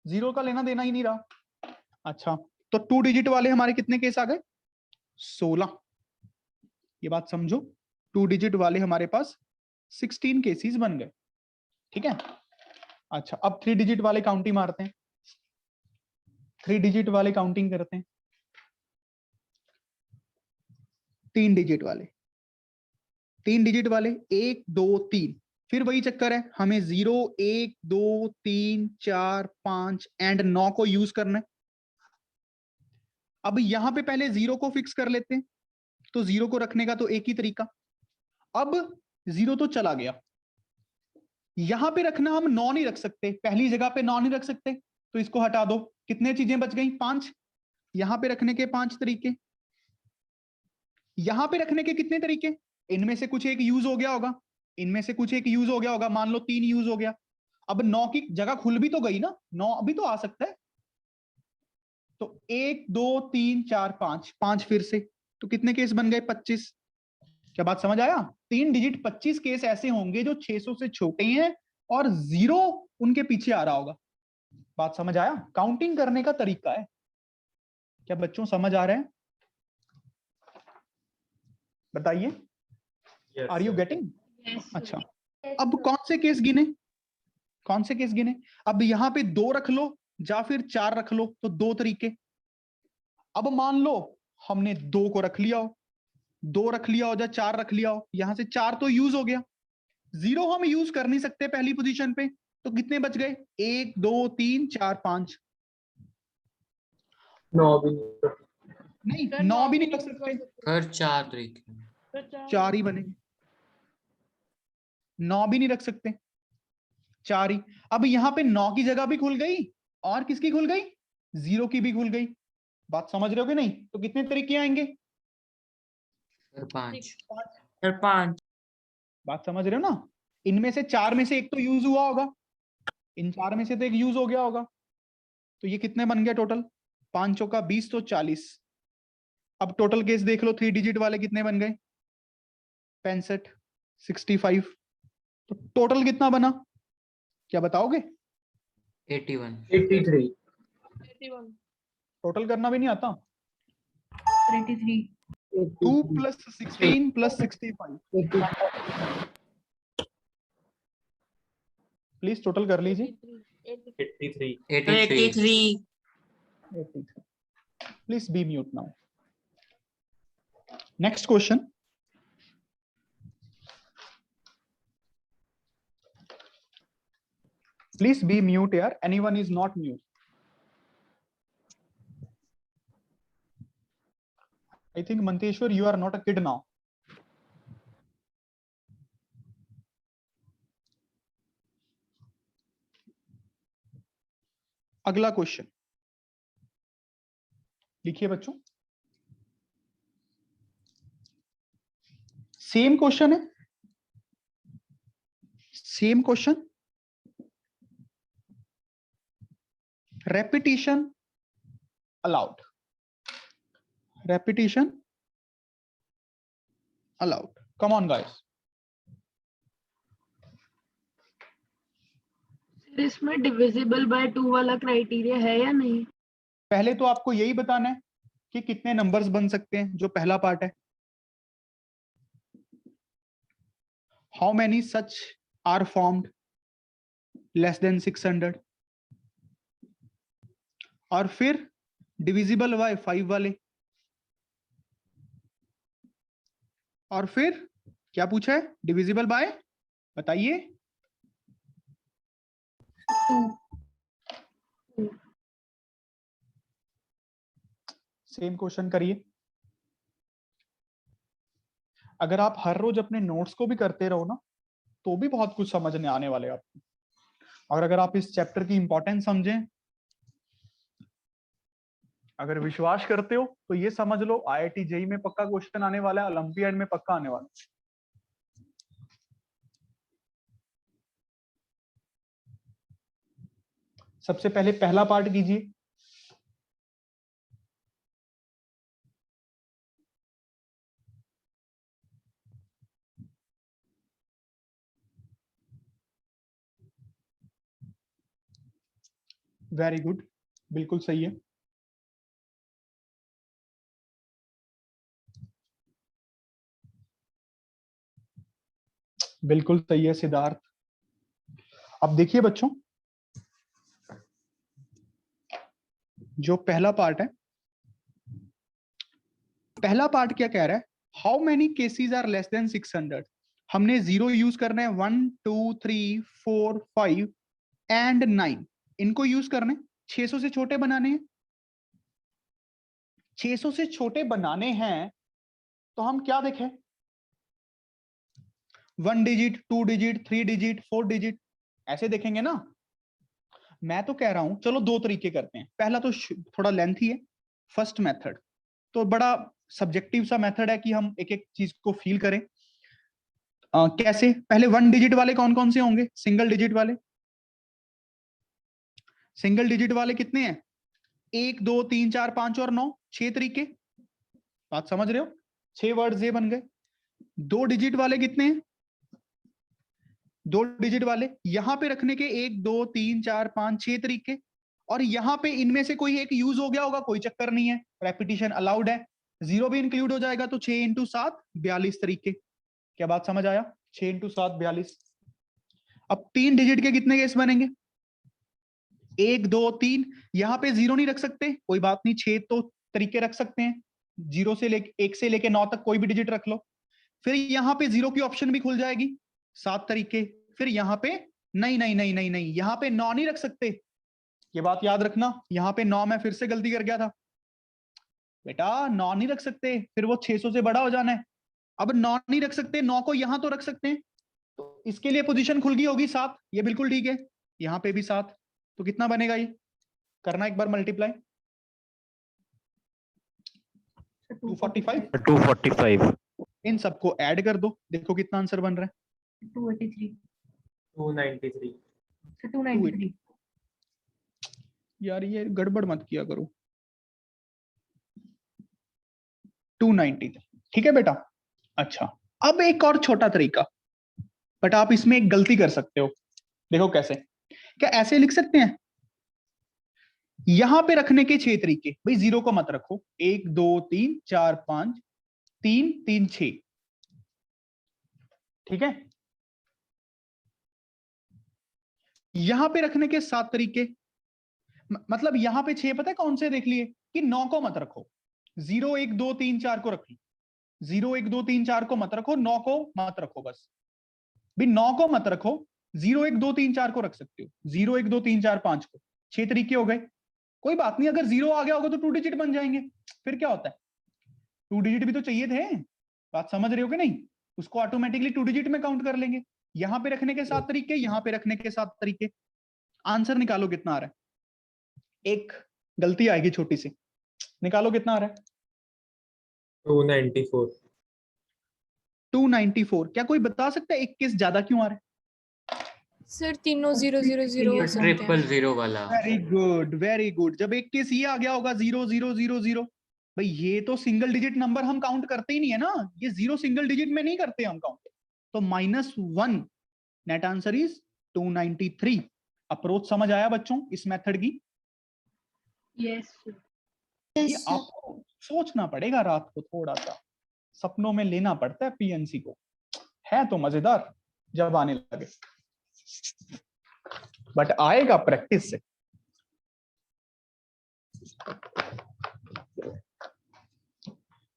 0 का लेना देना ही नहीं रहा। अच्छा, तो 2 डिजिट वाले हमारे कितने केस आ गए? 16। ये बात समझो, 2 डिजिट वाले हमारे पास 16 केसेस बन गए। ठीक है। अच्छा, अब 3 डिजिट वाले काउंटिंग मारते हैं। 3 डिजिट वाले काउंटिंग करते हैं। 3 डिजिट वाले, 3 डिजिट वाले 1, 2, 3। फिर वही चक्कर है, हमें 0, 1, 2, 3, 4, 5 एंड 9 को यूज करना है। अब यहां पे पहले 0 को फिक्स कर लेते हैं। तो 0 को रखने का तो एक ही तरीका। अब 0 तो चला गया, यहां पे रखना हम 9 नहीं रख सकते, पहली जगह पे 9 नहीं रख सकते, तो इसको हटा दो। कितने चीजें बच गई? 5। यहां पे रखने के 5 तरीके, यहां पे रखने के कितने तरीके? इनमें से कुछ एक यूज हो गया होगा, इनमें से कुछ एक यूज हो गया होगा, मान लो 3 यूज हो गया। अब 9 की जगह खुल भी तो गई ना, 9 अभी तो आ सकता है। तो 1 2 3 4 5, 5 फिर से, तो कितने केस बन गए? 25। क्या बात समझ आया? 3 डिजिट 25 केस ऐसे होंगे जो 600 से छोटे हैं और 0 उनके पीछे आ रहा होगा। बात समझ आया? काउंटिंग करने का तरीका है। क्या बच्चों समझ आ रहे हैं? बताइए, आर यू गेटिंग? अच्छा, अब कौन से केस गिने? कौन से केस गिने? अब यहां पे 2 रख लो या फिर 4 रख लो, तो 2 तरीके। अब मान लो हमने 2 को रख लिया हो, 2 रख लिया हो या 4 रख लिया हो, यहां से 4 तो यूज हो गया, 0 हम यूज कर नहीं सकते पहली पोजीशन पे, तो कितने बच गए? 1 2 3 4 5। 9 भी नहीं। नहीं, 9 भी नहीं रख सकते, सर 4 तरीके। 4 ही बनेंगे। 9 भी नहीं रख सकते, 4 ही। अब यहां पे 9 की जगह भी खुल गई और किसकी खुल गई? 0 की भी खुल गई। बात समझ रहे हो कि नहीं? तो कितने तरीके आएंगे? सर 5। सर 5। बात समझ रहे हो ना? इनमें से 4 में से एक तो यूज हुआ होगा, इन 4 में से तो एक यूज हो गया होगा। तो ये कितने बन गए टोटल? 5 चौका 20, तो 40। अब टोटल केस देख लो, 3 डिजिट वाले कितने बन गए? 65, 65। तो टोटल कितना बना? क्या बताओगे? 81। 83। टोटल करना भी नहीं आता। 23 2 + 16 + 65। प्लीज टोटल कर लीजिए। 83। 83। Please be mute now. Next question. Please be mute here. Anyone is not mute. I think Manteshwar, you are not a kid now. अगला क्वेश्चन लिखिए बच्चों। सेम क्वेश्चन है, same question, repetition allowed, repetition allowed. Come on guys. इसमें divisible by 2 वाला criteria है या नहीं? पहले तो आपको यही बताना है कि कितने नंबर्स बन सकते हैं, जो पहला पार्ट है। How many such are formed less than 600, और फिर डिविजिबल बाय 5 वाले, और फिर क्या पूछा है? डिविजिबल बाय, बताइए। 2 सेम क्वेश्चन करिए। अगर आप हर रोज अपने नोट्स को भी करते रहो ना, तो भी बहुत कुछ समझने आने वाले आपको। और अगर आप इस चैप्टर की इंपॉर्टेंस समझें, अगर विश्वास करते हो, तो ये समझ लो IIT जेई में पक्का क्वेश्चन आने वाला है, ओलंपियाड में पक्का आने वाला है। सबसे पहले पहला पार्ट कीजिए। वेरी गुड, बिल्कुल सही है। बिल्कुल सही है सिद्धार्थ। अब देखिए बच्चों, जो पहला पार्ट है, पहला पार्ट क्या कह रहा है? How many cases are less than 600। हमने 0 यूज करना है, 1 2 3 4 5 एंड 9 इनको यूज करने, 600 से छोटे बनाने हैं। 600 से छोटे बनाने हैं तो हम क्या देखें? 1 डिजिट, 2 डिजिट, 3 डिजिट, 4 डिजिट, ऐसे देखेंगे ना। मैं तो कह रहा हूं चलो 2 तरीके करते हैं। पहला तो थोड़ा लेंथी है, फर्स्ट मेथड तो बड़ा सब्जेक्टिव सा मेथड है कि हम एक एक चीज को फील करें। कैसे? पहले 1 डिजिट वाले कौन कौन से होंगे? सिंगल डिजिट वाले। सिंगल डिजिट वाले कितने हैं? 1 2 3 4 5 और 9, 6 तरीके। बात समझ रहे हो? 6 वर्ड्स ये बन गए। 2 डिजिट वाले कितने हैं? 2 डिजिट वाले यहां पे रखने के 1 2 3 4 5 6 तरीके। और यहां पे इनमें से कोई एक यूज हो गया होगा, कोई चक्कर नहीं है, रेपिटेशन अलाउड है। 0 भी इंक्लूड हो जाएगा तो 6 × 7 42 तरीके। क्या बात समझ आया? 6 × 7 42। अब 3 डिजिट के कितने केस बनेंगे? 1 2 3। यहां पे 0 नहीं रख सकते, कोई बात नहीं, 6 तो तरीके रख सकते हैं। 0 से लेके 1 से लेके 9 तक कोई भी डिजिट रख लो। फिर यहां पे 0 की ऑप्शन भी खुल जाएगी, 7 तरीके। फिर यहां पे नहीं नहीं नहीं नहीं नहीं, यहां पे 9 नहीं रख सकते। ये बात याद रखना, यहां पे 9 मैं फिर से गलती कर गया था बेटा, 9 नहीं रख सकते, फिर वो 600 से बड़ा हो जाना है। अब 9 नहीं रख सकते, 9 को यहां तो रख सकते हैं, तो इसके लिए पोजीशन खुल गई होगी 7। ये बिल्कुल ठीक है। यहां पे भी 7, तो कितना बनेगा? ये करना एक बार मल्टीप्लाई। 245। 245। इन सबको ऐड कर दो, देखो कितना आंसर बन रहा है। 283 293। से 293। यार ये गड़बड़ मत किया करो। 293, ठीक है बेटा। अच्छा, अब एक और छोटा तरीका, बट आप इसमें एक गलती कर सकते हो। देखो कैसे? क्या ऐसे लिख सकते हैं? यहां पे रखने के 6 तरीके, भाई 0 को मत रखो। 1 2 3 4 5 3 3 6, ठीक है। यहां पे रखने के 7 तरीके, मतलब यहां पे 6 पता है कौन से देख लिए कि 9 को मत रखो। 0 1 2 3 4 को रख लो। 0 1 2 3 4 को मत रखो, 9 को मत रखो। बस भी 9 को मत रखो, 0 1 2 3 4 को रख सकते हो। 0 1 2 3 4 5 को, 6 तरीके हो गए। कोई बात नहीं, अगर 0 आ गया होगा तो 2 डिजिट बन जाएंगे, फिर क्या होता है? 2 डिजिट भी तो चाहिए थे। बात समझ रहे हो कि नहीं? उसको ऑटोमेटिकली 2 डिजिट में काउंट कर लेंगे। यहां पे रखने के 7 तरीके, यहां पे रखने के 7 तरीके। आंसर निकालो कितना आ रहा है। एक गलती आएगी छोटी सी, निकालो कितना आ रहा है। 294। 294। क्या कोई बता सकता है 21 ज्यादा क्यों आ रहा है? सर तीनों 000 हो सकते हैं। 000 वाला। Very good, very good. जब 21 ये आ गया होगा 0000, भाई ये तो सिंगल डिजिट नंबर हम काउंट करते ही नहीं है ना, ये 0 सिंगल डिजिट में नहीं करते हम काउंट, तो -1। Net answer is 293। अप्रोच समझ आया बच्चों इस मेथड की? यस ये आपको सोचना पड़ेगा, रात को थोड़ा सा सपनों में लेना पड़ता है पीएनसी को, है तो मजेदार जब आने लगे, बट आएगा प्रैक्टिस से।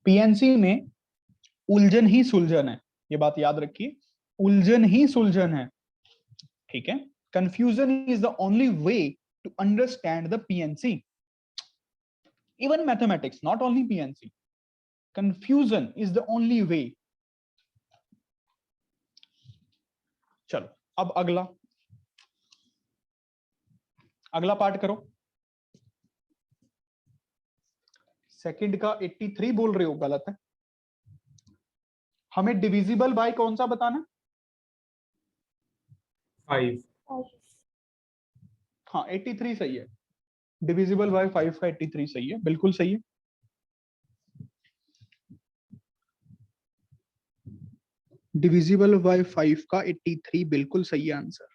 पीएनसी में उलझन ही सुलझन है, ये बात याद रखिए, उलझन ही सुलझन है, ठीक है। Confusion is the only way to understand the PNC, even mathematics, not only PNC. Confusion is the only way. चलो अब अगला पार्ट करो। सेकंड का 83 बोल रहे हो, गलत है। हमें डिविजिबल बाय कौन सा बताना? 5। हाँ 83 सही है, डिविजिबल बाय 5 का 83 सही है, बिल्कुल सही है। डिविजिबल बाय 5 का 83 बिल्कुल सही है आंसर।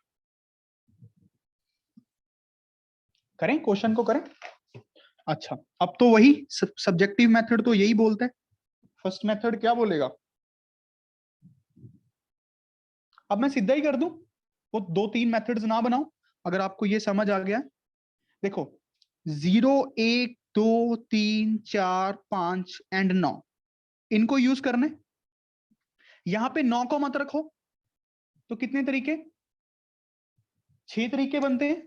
करें क्वेश्चन को करें। अच्छा, अब तो वही सब्जेक्टिव मेथड तो यही बोलता है। फर्स्ट मेथड क्या बोलेगा? अब मैं सीधा ही कर दूं, वो 2-3 मेथड्स ना बनाओ, अगर आपको ये समझ आ गया। देखो 0 1 2 3 4 5 एंड 9 इनको यूज करने। यहां पे 9 को मत रखो, तो कितने तरीके? 6 तरीके बनते हैं।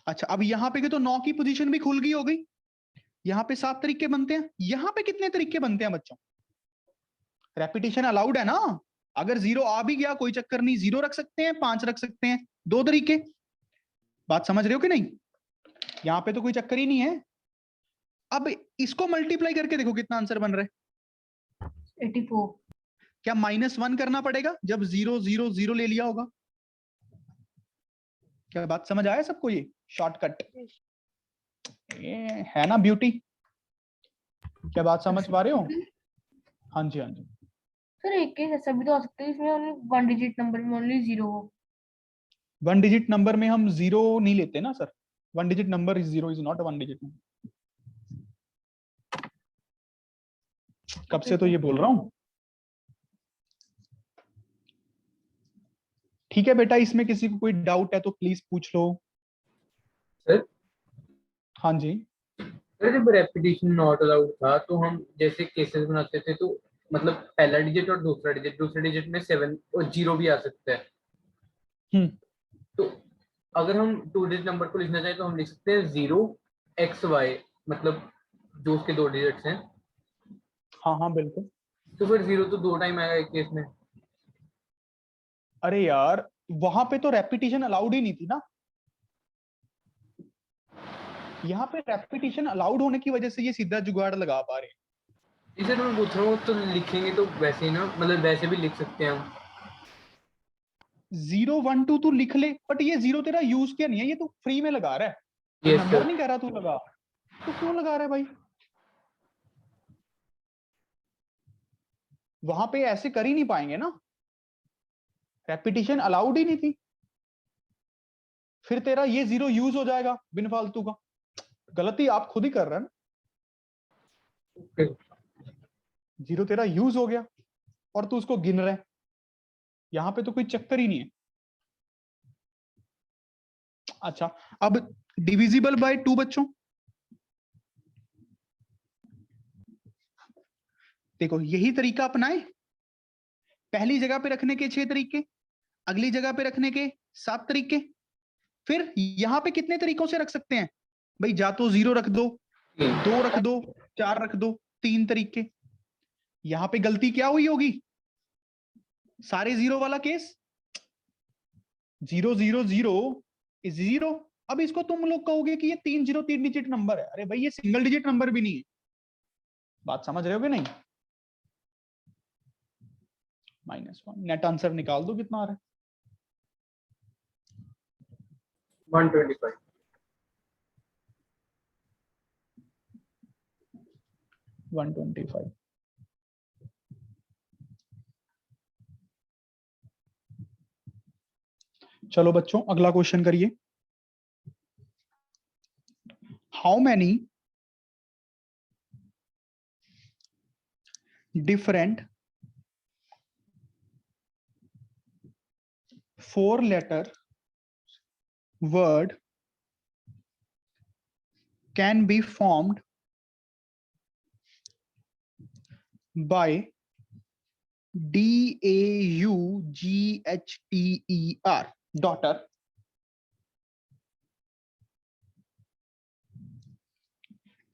अच्छा, अब यहां पे तो 9 की पोजीशन भी खुल गई हो गई, यहां पे 7 तरीके बनते हैं। यहां पे कितने तरीके बनते हैं बच्चों? रेपिटेशन अलाउड है ना, अगर 0 आ भी गया कोई चक्कर नहीं, 0 रख सकते हैं, 5 रख सकते हैं, 2 तरीके। बात समझ रहे हो कि नहीं? यहां पे तो कोई चक्कर ही नहीं है। अब इसको मल्टीप्लाई करके देखो कितना आंसर बन रहा है। 84। क्या -1 करना पड़ेगा जब 0 0 0 ले लिया होगा? क्या बात समझ आया सबको? ये शॉर्टकट है ना ब्यूटी? क्या बात समझ पा रहे हो? हाँ जी, हाँ जी। सर एक केस ऐसा भी तो हो सकता है इसमें ओनली 1 डिजिट नंबर में ओनली 0 हो। 1 डिजिट नंबर में हम 0 नहीं लेते ना sir. 1 digit number is 0 is not 1 digit number. कब से तो ये बोल रहा हूं। ठीक है बेटा, इसमें किसी को कोई डाउट है तो प्लीज पूछ लो। सर हाँ जी। सर जब रेपिटेशन नॉट अलाउड था तो हम जैसे केसेस बनाते थे तो मतलब पहला डिजिट और दूसरा डिजिट में 7 और 0 भी आ सकता है। तो अगर हम 2 डिजिट नंबर को लिखना चाहें तो हम लिख सकते हैं 0xy, मतलब जो उसके 2 डिजिट्स हैं। हाँ हाँ बिल्कुल। तो फिर 0 तो 2 टाइम आएगा एक केस में। अरे यार वहां पे तो रेपिटेशन अलाउड ही नहीं थी ना। यहाँ पे रेपिटेशन अलाउड होने की वजह से ये सीधा जुगाड़ लगा पा रहे हैं। इसे मैं पूछ रहा हूँ तो लिखेंगे तो वैसे ही ना, मतलब वैसे भी लिख सकते हैं हम। 0 1 2 तू लिख ले, बट ये 0 तेरा यूज किया नहीं है, ये तू फ्री में लगा रहा है। Yes, number sir. नहीं कह रहा तू लगा, तो क्यों लगा रहा है भाई? वहां पे ऐसे कर ही नहीं पाएंगे ना, रेपिटेशन अलाउड ही नहीं थी। फिर तेरा ये 0 यूज हो जाएगा बिन फालतू का। गलती आप खुद ही कर रहे हैं ना। Okay. 0 तेरा यूज हो गया और तू उसको गिन रहा है। यहां पे तो कोई चक्कर ही नहीं है। अच्छा, अब डिविजिबल बाय 2 बच्चों, देखो यही तरीका अपनाए। पहली जगह पे रखने के 6 तरीके, अगली जगह पे रखने के 7 तरीके। फिर यहां पे कितने तरीकों से रख सकते हैं भाई? जा तो 0 रख दो, 2 रख दो, 4 रख दो, 3 तरीके। यहां पे गलती क्या हुई होगी? सारे 0 वाला केस, 0 0 0 इज 0। अब इसको तुम लोग कहोगे कि ये 3 0 3 डिजिट नंबर है। अरे भाई ये सिंगल डिजिट नंबर भी नहीं है। बात समझ रहे हो कि नहीं? -1 नेट आंसर निकाल दो कितना आ रहा है। 125। 125। चलो बच्चों अगला क्वेश्चन करिए। How many different 4-letter word can be formed by DAUGHTER, daughter,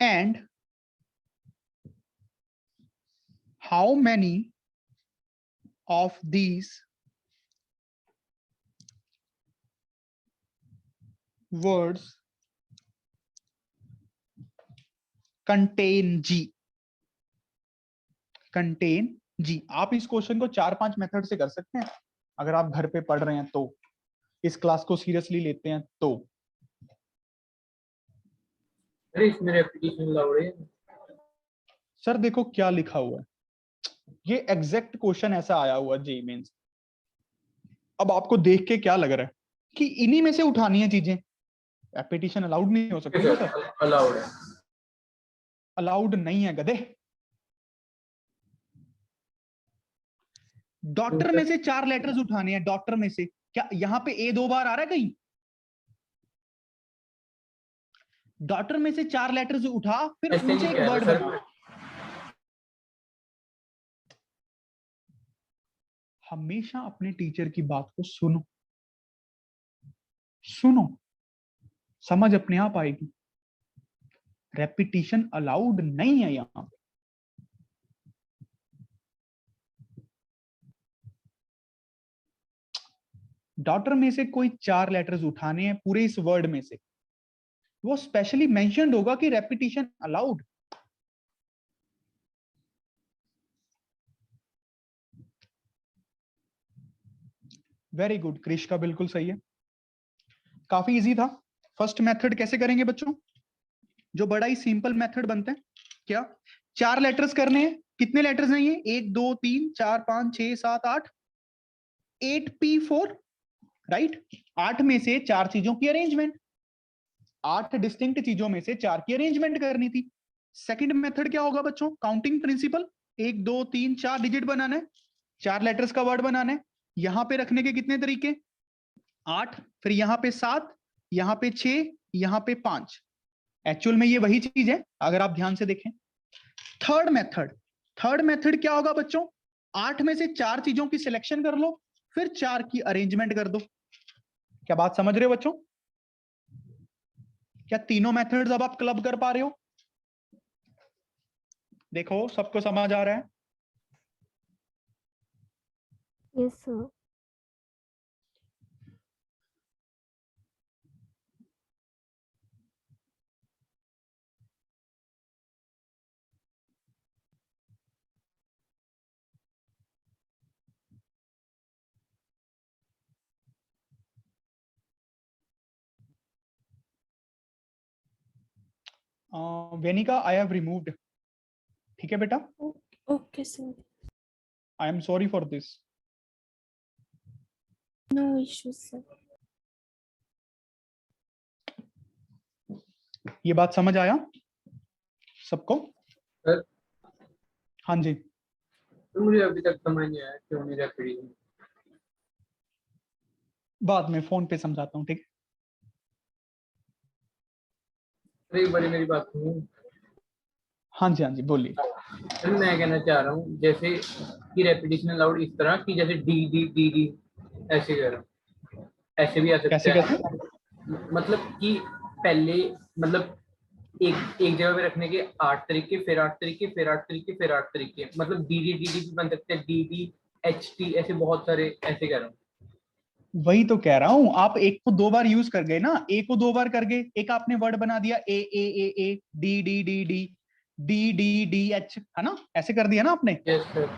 and how many of these words contain G? contain G। आप इस क्वेश्चन को 4-5 मेथड से कर सकते हैं अगर आप घर पे पढ़ रहे हैं तो, इस क्लास को सीरियसली लेते हैं तो। अरे इसमें रेपिटेशन अलाउड है। सर देखो क्या लिखा हुआ है, ये एग्जैक्ट क्वेश्चन ऐसा आया हुआ जेईई मेंस। अब आपको देख के क्या लग रहा है कि इन्हीं में से उठानी है चीजें? रेपिटेशन अलाउड नहीं हो सकती है सर। अलाउड है। अलाउड नहीं है गधे। डॉक्टर में से 4 लेटर्स उठाने हैं। डॉक्टर में से क्या यहां पे ए 2 बार आ रहा है कहीं? डॉक्टर में से 4 लेटर्स उठा, फिर ऐसे उनसे नहीं एक कह वर्ड रहा बना। सर। हमेशा अपने टीचर की बात को सुनो, सुनो, समझ अपने आप आएगी। रेपिटेशन अलाउड नहीं है यहां पे। डॉटर में से कोई 4 लेटर्स उठाने हैं पूरे इस वर्ड में से, वो स्पेशली मेंशन्ड होगा कि repetition allowed. Very good Krish का बिल्कुल सही है, काफी इजी था। फर्स्ट मेथड कैसे करेंगे बच्चों, जो बड़ा ही सिंपल मेथड बनते हैं, क्या 4 लेटर्स करने हैं। कितने लेटर्स हैं ये, 1 2 3 4 5 6 7 8, 8p4, राइट। 8 में से 4 चीजों की अरेंजमेंट, 8 डिस्टिंक्ट चीजों में से 4 की अरेंजमेंट करनी थी। सेकंड मेथड क्या होगा बच्चों, काउंटिंग प्रिंसिपल, 1 2 3 4 डिजिट बनाना है, 4 लेटर्स का वर्ड बनाना है। यहां पे रखने के कितने तरीके, 8, फिर यहां पे 7, यहां पे 6, यहां पे 5। एक्चुअल में ये वही चीज है अगर आप ध्यान से देखें। थर्ड मेथड क्या होगा बच्चों, 8 में से 4 चीजों की सिलेक्शन कर लो, फिर 4 की अरेंजमेंट कर दो। क्या बात समझ रहे हो बच्चों, क्या तीनों मेथड्स अब आप क्लब कर पा रहे हो? देखो सबको समझ आ रहा है? Yes sir. Venika I have removed, ठीक है बेटा, okay sir, I am sorry for this. No issues sir. ये बात समझ आया सबको? सर हाँ जी, तो मुझे अभी तक समझ नहीं आया क्यों नहीं रेपिटेशन। बाद में फोन पे समझाता हूँ, ठीक है? एक बार मेरी बात सुनो। हाँ जी, हाँ जी, बोलिए। सर मैं कहना चाह रहा हूँ जैसे कि रेपिटेशन अलाउड इस तरह कि जैसे डी डी डी डी ऐसे करो, ऐसे भी आ सकता कैसे है। कैसे? मतलब कि पहले मतलब एक जगह पे रखने के 8 तरीके, फिर 8 तरीके, फिर 8 तरीके, फिर 8 तरीके, मतलब डी डी डी डी भी बन सकते हैं, डी डी एच टी, ऐसे बहुत सारे ऐसे कह रहा हूँ। वही तो कह रहा हूं, आप एक को 2 बार यूज कर गए ना, ए को 2 बार कर गए, एक आपने वर्ड बना दिया A A A A, D D D D, D D D H, है ना, ऐसे कर दिया ना आपने। Yes sir.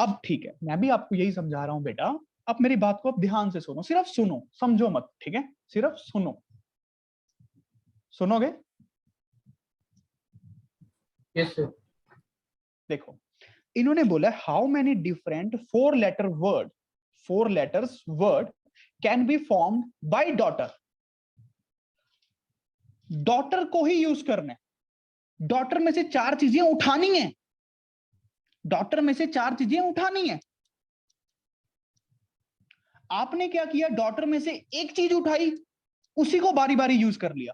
अब ठीक है, मैं भी आपको यही समझा रहा हूं बेटा, आप मेरी बात को आप ध्यान से सुनो, सिर्फ सुनो, समझो मत, ठीक है, सिर्फ सुनो, सुनोगे? Yes sir. देखो इन्होंने बोला how many different 4 letter word, 4 letters word can be formed by daughter. Daughter को ही यूज करना है, डॉटर में से 4 चीजें उठानी है, डॉटर में से 4 चीजें उठानी है। आपने क्या किया, डॉटर में से एक चीज उठाई, उसी को बारी बारी यूज कर लिया।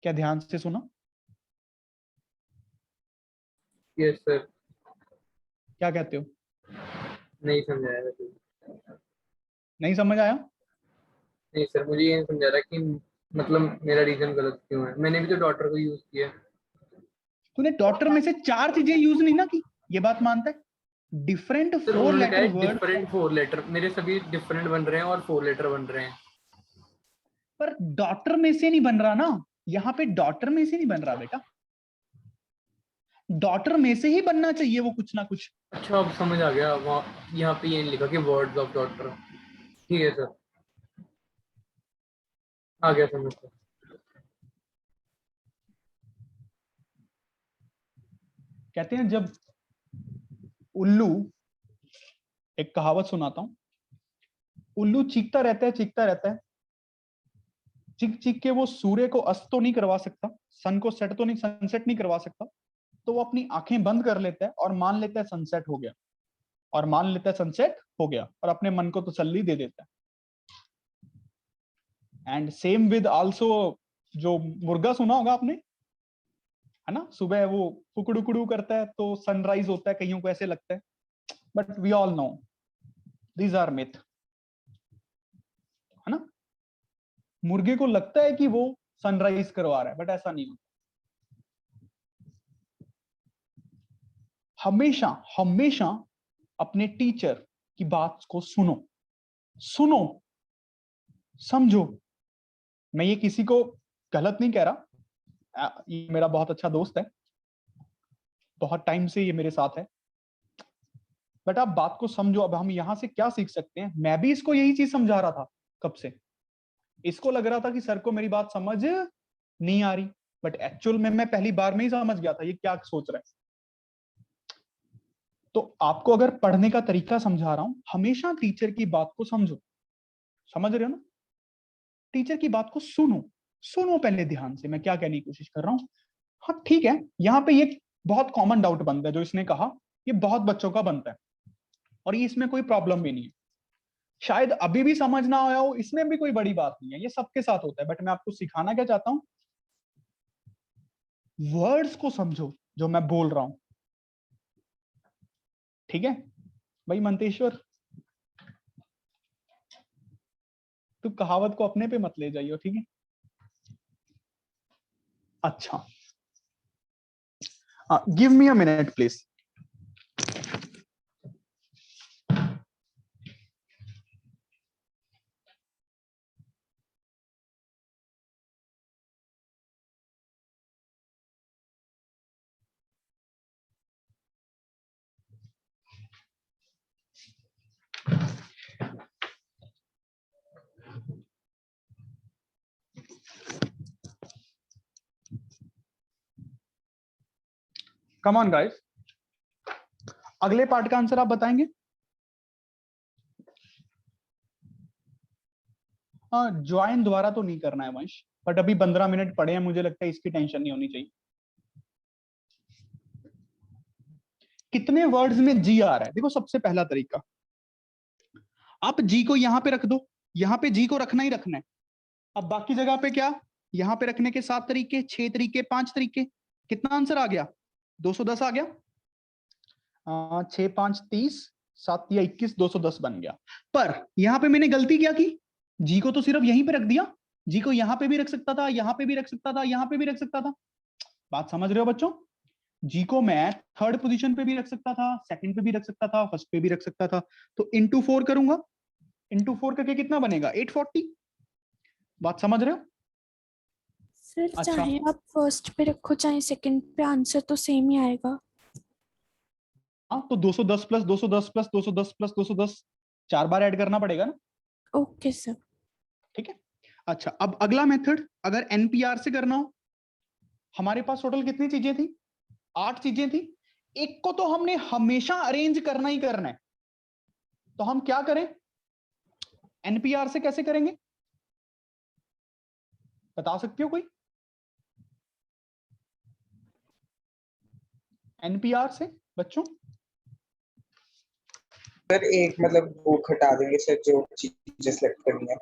क्या ध्यान से सुना? Yes sir. क्या कहते हो? नहीं समझाया वैसे। नहीं समझ आया? नहीं सर, मुझे ये नहीं समझा रहा कि मतलब मेरा रीजन गलत क्यों है। मैंने भी तो डॉटर को यूज किया। तूने डॉटर में से 4 चीजें यूज नहीं ना की, ये बात मानता है? डिफरेंट सर 4 उन्होंने कहा लेटर है वर्ड, डिफरेंट 4 लेटर, मेरे सभी डिफरेंट बन रहे हैं और 4 लेटर बन रहे हैं। पर डॉटर में से नहीं बन रहा ना, यहां पे डॉटर में से नहीं बन रहा बेटा, डॉटर में से ही बनना चाहिए वो कुछ ना कुछ। अच्छा अब समझ आ गया, वहाँ यहाँ पे ये नहीं लिखा कि वर्ड्स ऑफ डॉटर। ठीक है सर, आ गया समझ सर। कहते हैं जब उल्लू, एक कहावत सुनाता हूं, उल्लू चीखता रहता है, चीखता रहता है, चीख चीख के वो सूर्य को अस्त तो नहीं करवा सकता, सन को सेट तो नहीं, सनसेट नहीं करवा सकता, तो वो अपनी आंखें बंद कर लेता है और मान लेता है सनसेट हो गया, और मान लेता है सनसेट हो गया, और अपने मन को तसल्ली दे देता है। एंड सेम विद आल्सो, जो मुर्गा सुना होगा आपने, है ना, सुबह वो कुकड़ू करता है तो सनराइज होता है, कईयों को ऐसे लगता है, but we all know these are myth, है ना। मुर्गे को लगता है कि वो सनराइज करवा रहा है, बट ऐसा नहीं होता। हमेशा हमेशा अपने टीचर की बात को सुनो, सुनो, समझो। मैं ये किसी को गलत नहीं कह रहा, ये मेरा बहुत अच्छा दोस्त है, बहुत टाइम से ये मेरे साथ है, बट आप बात को समझो, अब हम यहां से क्या सीख सकते हैं। मैं भी इसको यही चीज समझा रहा था कब से, इसको लग रहा था कि सर को मेरी बात समझ नहीं आ रही, बट एक्चुअल में मैं पहली बार में ही समझ गया था ये क्या सोच रहा है। तो आपको अगर पढ़ने का तरीका समझा रहा हूं, हमेशा टीचर की बात को समझो, समझ रहे हो ना, टीचर की बात को सुनो पहले ध्यान से मैं क्या कहने की कोशिश कर रहा हूं। हाँ ठीक है, यहाँ पे ये बहुत कॉमन डाउट बनता है जो इसने कहा, ये बहुत बच्चों का बनता है और ये इसमें कोई प्रॉब्लम भी नहीं है, शायद अभी भी समझ ना आया हो, इसमें भी कोई बड़ी बात नहीं है, ये सबके साथ होता है। बट मैं आपको सिखाना क्या चाहता हूं, वर्ड्स को समझो जो मैं बोल रहा हूं, ठीक है भाई मंतेश्वर, तू कहावत को अपने पे मत ले जाइयो, ठीक है। अच्छा, give me a minute please. Come on guys, अगले पार्ट का आंसर आप बताएंगे। ज्वाइन द्वारा तो नहीं करना है वंश, बट अभी 15 मिनट पड़े हैं, मुझे लगता है इसकी टेंशन नहीं होनी चाहिए। कितने वर्ड्स में जी आ रहा है, देखो सबसे पहला तरीका, आप जी को यहां पे रख दो, यहां पे जी को रखना ही रखना है। अब बाकी जगह पे क्या, यहां पे रखने के 7 तरीके, 6 तरीके, 5 तरीके, कितना आंसर आ गया, 210 आ गया। 6 5 30, 7 या 21, 210 बन गया। पर यहां पे मैंने गलती क्या की, जी को तो सिर्फ यहीं पे रख दिया, जी को यहां पे भी रख सकता था, यहां पे भी रख सकता था, यहां पे भी रख सकता था। बात समझ रहे हो बच्चों, जी को मैं थर्ड पोजीशन पे भी रख सकता था, सेकंड पे भी रख सकता था, फर्स्ट पे भी रख सकता था। तो इंटू 4 करूंगा, इंटू 4 करके कितना बनेगा, 840। बात समझ रहे हो। सर अच्छा। चाहे आप फर्स्ट पे रखो चाहे सेकंड पे, आंसर तो सेम ही आएगा। हाँ तो 210 प्लस 210 प्लस 210 प्लस 210 4 बार ऐड करना पड़ेगा ना। Okay sir. ठीक है। अच्छा, अब अगला मेथड, अगर एनपीआर से करना हो, हमारे पास टोटल कितनी चीजें थी, 8 चीजें थी, एक को तो हमने हमेशा अरेंज करना ही करना है। तो हम क्या करें, एनपीआर से कैसे करेंगे, बता सकते हो कोई, एनपीआर से बच्चों। सर एक मतलब वो घटा देंगे सर जो चीजें सेलेक्ट करनी है।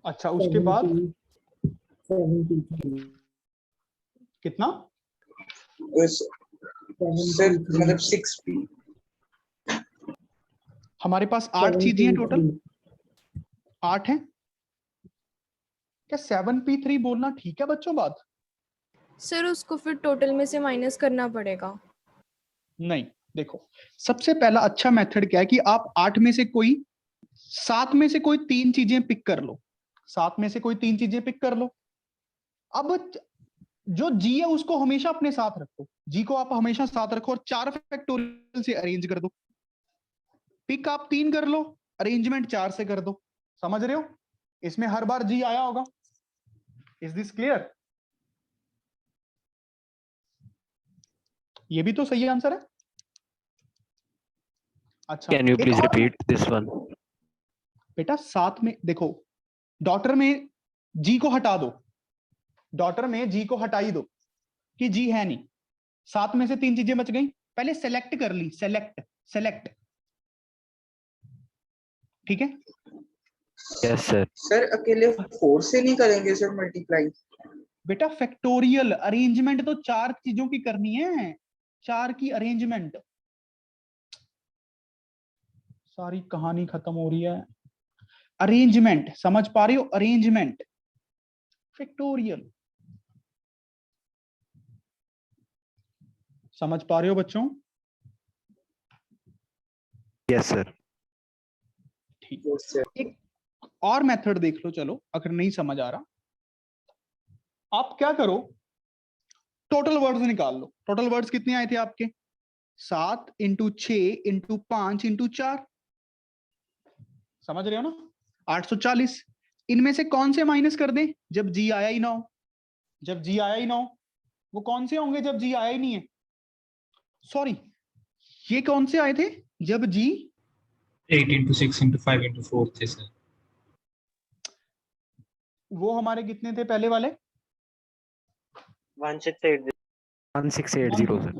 अच्छा, उसके बाद कितना, सर मतलब 6P, हमारे पास 8 चीजें हैं टोटल, 8 है क्या, 7P3 बोलना ठीक है बच्चों बात। सर उसको फिर टोटल में से माइनस करना पड़ेगा। नहीं, देखो सबसे पहला अच्छा मेथड क्या है कि आप 8 में से कोई 7 में से कोई 3 चीजें पिक कर लो, 7 में से कोई 3 चीजें पिक कर लो। अब जो जी है उसको हमेशा अपने साथ रखो, जी को आप हमेशा साथ रखो और 4 फैक्टोरियल से अरेंज कर दो। पिक आप 3 कर लो, अरेंजमेंट 4 से कर दो। समझ रहे हो, इसमें हर बार जी आया होगा। इज दिस क्लियर, ये भी तो सही आंसर है। अच्छा, Can you एक please और repeat this one? बेटा 7 में देखो, डॉटर में जी को हटा दो, डॉटर में जी को हटाई दो कि जी है नहीं, 7 में से 3 चीजें बच गई, पहले सेलेक्ट कर ली, सेलेक्ट सेलेक्ट, ठीक है। Yes, sir. सर अकेले 4 से नहीं करेंगे सर मल्टीप्लाई। बेटा फैक्टोरियल अरेंजमेंट तो 4 चीजों की करनी है, 4 की अरेंजमेंट, सारी कहानी खत्म हो रही है। अरेंजमेंट समझ पा रहे हो, अरेंजमेंट फैक्टोरियल समझ पा रहे हो बच्चों। Yes, sir. ठीक, Yes, sir. एक और मेथड देख लो, चलो अगर नहीं समझ आ रहा, आप क्या करो, टोटल वर्ड्स निकाल लो। टोटल वर्ड्स कितने आए थे आपके, 7 इंटू 6 इंटू 5 इंटू 4, समझ रहे हो ना, 840। इनमें से कौन से माइनस कर दें जब जी आया ही ना हो? जब जी आया ही ना हो वो कौन से होंगे जब जी आया ही नहीं है? सॉरी, ये कौन से आए थे जब जी 8 into 6 into 5 into 4 थे सर। वो हमारे कितने थे पहले वाले? 1680 सर।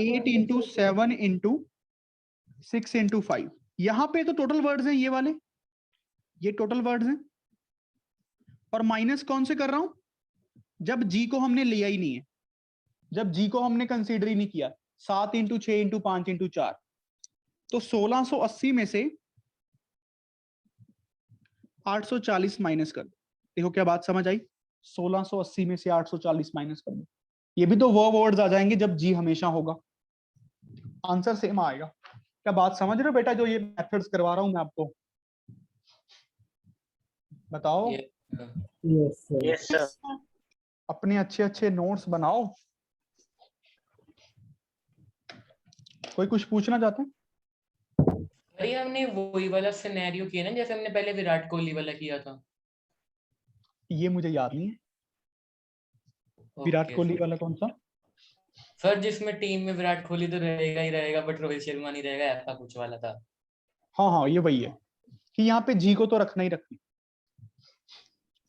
8 into 7 into 6 into 5। यहां पे तो टोटल वर्ड्स हैं ये वाले, ये टोटल वर्ड्स हैं। और माइनस कौन से कर रहा हूं? जब जी को हमने लिया ही नहीं है, जब जी को हमने कंसीडर ही नहीं किया। 7 इंटू 6 इंटू 5 इंटू 4, तो 1680 में से 840 माइनस कर दो। देखो क्या बात समझ आई? 1680 में से 840 माइनस कर दो। ये भी तो वो वर्ड्स आ जाएंगे जब जी हमेशा होगा, आंसर सेम आएगा। क्या बात समझ रहे हो बेटा? जो ये मेथड्स करवा रहा हूं मैं आपको, बताओ। Yes sir. अपने अच्छे अच्छे नोट्स बनाओ। कोई कुछ पूछना चाहते हैं? अरे हमने वही वाला सिनेरियो किया ना जैसे हमने पहले विराट कोहली वाला किया था। ये मुझे याद नहीं है। विराट कोहली वाला कौन सा? सर जिसमें टीम में विराट कोहली तो रहेगा ही रहेगा बट रोहित शर्मा नहीं रहेगा, ऐसा कुछ वाला था। हाँ हाँ, ये वही है कि यहाँ पे जी को तो रखना ही रखना।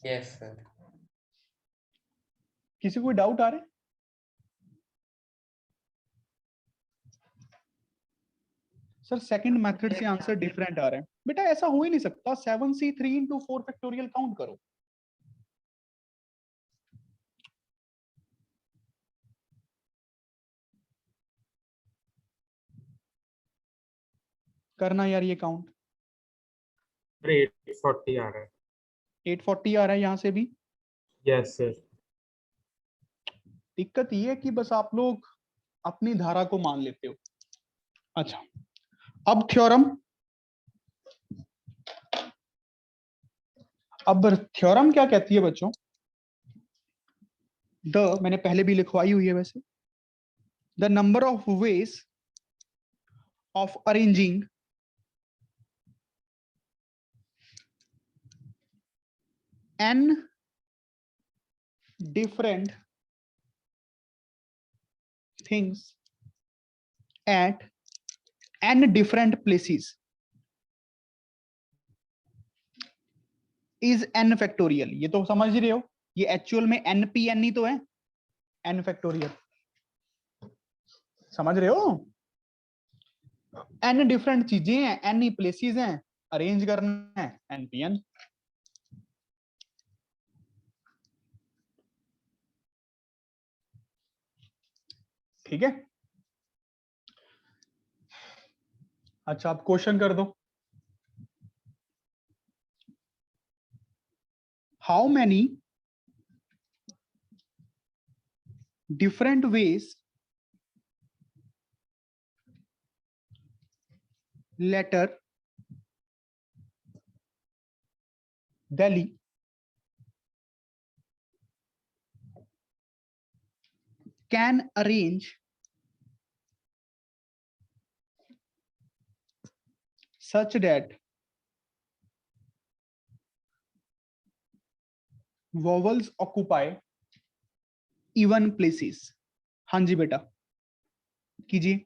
Yes sir. किसी को कोई डाउट आ रहा है? सर सेकंड मेथड से आंसर डिफरेंट आ रहे हैं। बेटा ऐसा हो ही नहीं सकता। 7c 3 इंटू 4 फैक्टोरियल काउंट करो। करना यार ये काउंट। 840 आ रहा है। 840 आ रहा है यहाँ से भी। Yes sir. दिक्कत ये है कि बस आप लोग अपनी धारा को मान लेते हो। अच्छा, अब थ्योरम। अब थ्योरम क्या कहती है बच्चों? मैंने पहले भी लिखवाई हुई है वैसे। The number of ways of arranging n different things at n different places is n factorial। ये तो समझ रहे हो, ये एक्चुअल में npn ही तो है, n factorial। समझ रहे हो? n डिफरेंट चीजें हैं, n ही प्लेसेस हैं, अरेंज करना है npn। ठीक है। अच्छा, आप क्वेश्चन कर दो। How many different ways letter Delhi can arrange such that vowels occupy even places। हाँ जी बेटा कीजिए।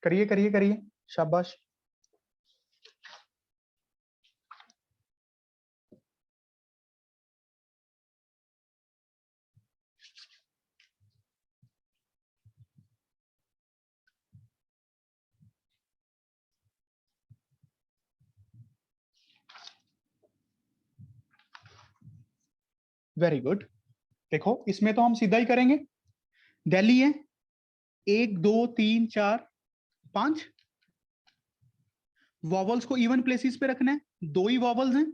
करिए करिए करिए, शाबाश। Very good. देखो इसमें तो हम सीधा ही करेंगे। दिल्ली है 1 2 3 4 5, वॉवल्स को इवन प्लेसेस पे रखना है, 2 ही वॉवल्स हैं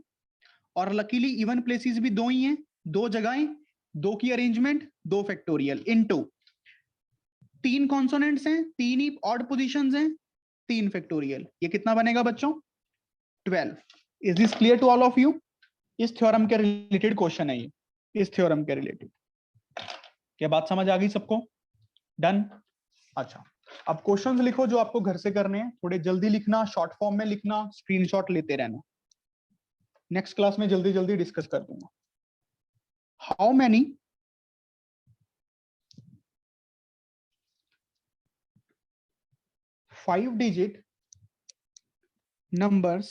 और लकीली इवन प्लेसेस भी 2 ही हैं, 2 जगहें, 2 की अरेंजमेंट, 2 फैक्टोरियल इनटू 3 कॉन्सोनेंट्स हैं, 3 ही ऑड पोजीशंस हैं, 3 फैक्टोरियल, ये कितना बनेगा बच्चों? 12। Is this clear to all of you? इस थ्योरम के रिलेटेड क्वेश्चन है ये, इस थ्योरम के रिलेटेड। क्या बात समझ आ गई सबको? डन। अच्छा, अब क्वेश्चंस लिखो जो आपको घर से करने हैं, थोड़े जल्दी लिखना, शॉर्ट फॉर्म में लिखना, स्क्रीनशॉट लेते रहना। नेक्स्ट क्लास में जल्दी जल्दी डिस्कस कर दूंगा। How many five digit numbers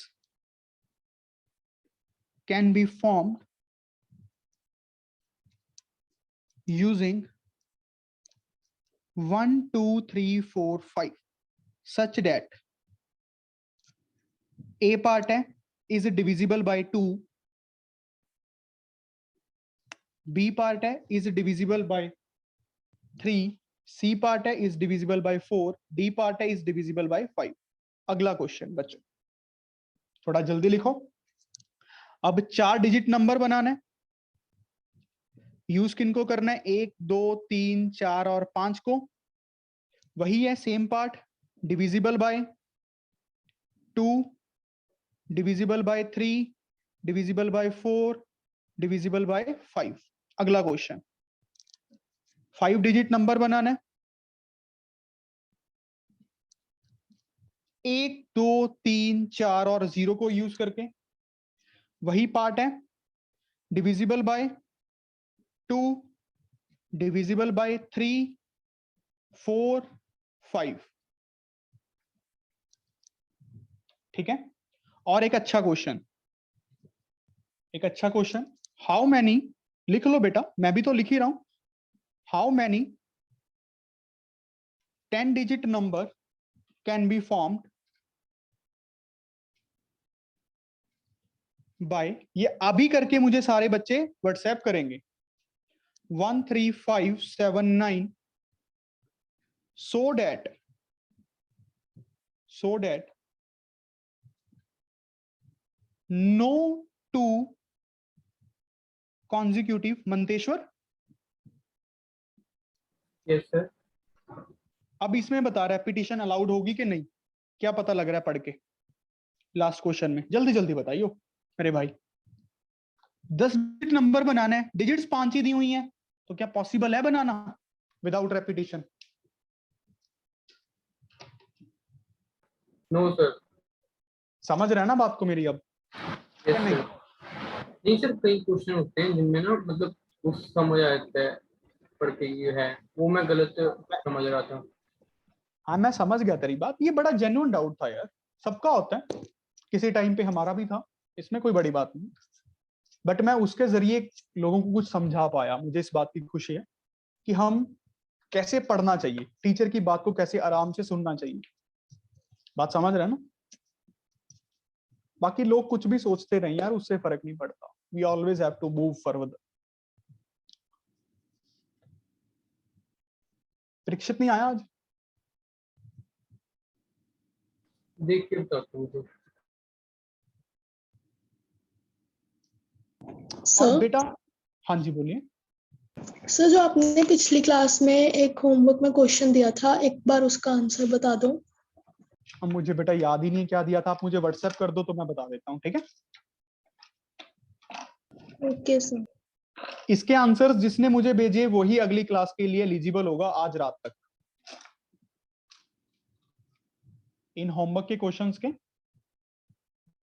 can be formed using 1 2 3 4 5 such that a part है is divisible by 2, b part है is divisible by 3, c part है is divisible by 4, d part है is divisible by 5। अगला question बच्चों, थोड़ा जल्दी लिखो। अब 4 डिजिट नंबर बनाना है। यूज किनको करना है? 1 2 3 4 और 5 को। वही है same part, divisible by 2, divisible by 3, divisible by 4, divisible by 5। अगला क्वेश्चन, 5 डिजिट नंबर बनाना है। 1 2 3 4 और 0 को यूज करके। वही पार्ट है, डिविजिबल बाय 2, डिविजिबल बाय 3, 4, 5। ठीक है। और एक अच्छा क्वेश्चन, हाउ मैनी, लिख लो बेटा, मैं भी तो लिख ही रहा हूं। How many 10 digit number can be formed bye, ये अभी करके मुझे सारे बच्चे व्हाट्सएप करेंगे, 1 3 5 7 9, so that no 2 consecutive, Manteshwar. Yes sir. अब इसमें बता रेपिटेशन अलाउड होगी कि नहीं, क्या पता लग रहा है पढ़ के? लास्ट क्वेश्चन में जल्दी जल्दी बताइयो मेरे भाई। 10 डिजिट नंबर बनाना है, डिजिट्स 5 ही दी हुई हैं, तो क्या पॉसिबल है बनाना विदाउट रेपिटेशन? No sir. समझ रहे हैं ना बात को मेरी अब? Yes sir. नहीं सर, कई क्वेश्चन होते हैं जिनमें ना मतलब कुछ समझ आता है पढ़ के, ये है वो मैं गलत समझ रहा था। हाँ मैं समझ गया तेरी बात, ये बड़ा जेन्युइन डाउट था यार, सबका होता है, किसी टाइम पे हमारा भी था, इसमें कोई बड़ी बात नहीं। बट मैं उसके जरिए लोगों को कुछ समझा पाया, मुझे इस बात की खुशी है कि हम कैसे पढ़ना चाहिए, टीचर की बात को कैसे आराम से सुनना चाहिए। बात समझ रहे हैं ना? बाकी लोग कुछ भी सोचते रहे यार, उससे फर्क नहीं पड़ता। We always have to move forward. Parikshit नहीं आया आज? देख के बताता हूँ तो। और बेटा, हाँ जी बोलिए। सर, जो आपने पिछली क्लास में एक होमवर्क में क्वेश्चन दिया था, एक बार उसका आंसर बता दो। अब मुझे बेटा याद ही नहीं क्या दिया था, आप मुझे व्हाट्सएप कर दो तो मैं बता देता हूँ, ठीक है? Okay sir. इसके आंसर्स जिसने मुझे भेजे वही अगली क्लास के लिए एलिजिबल होगा आज रात तक। इन होमवर्क के क्वेश्चंस के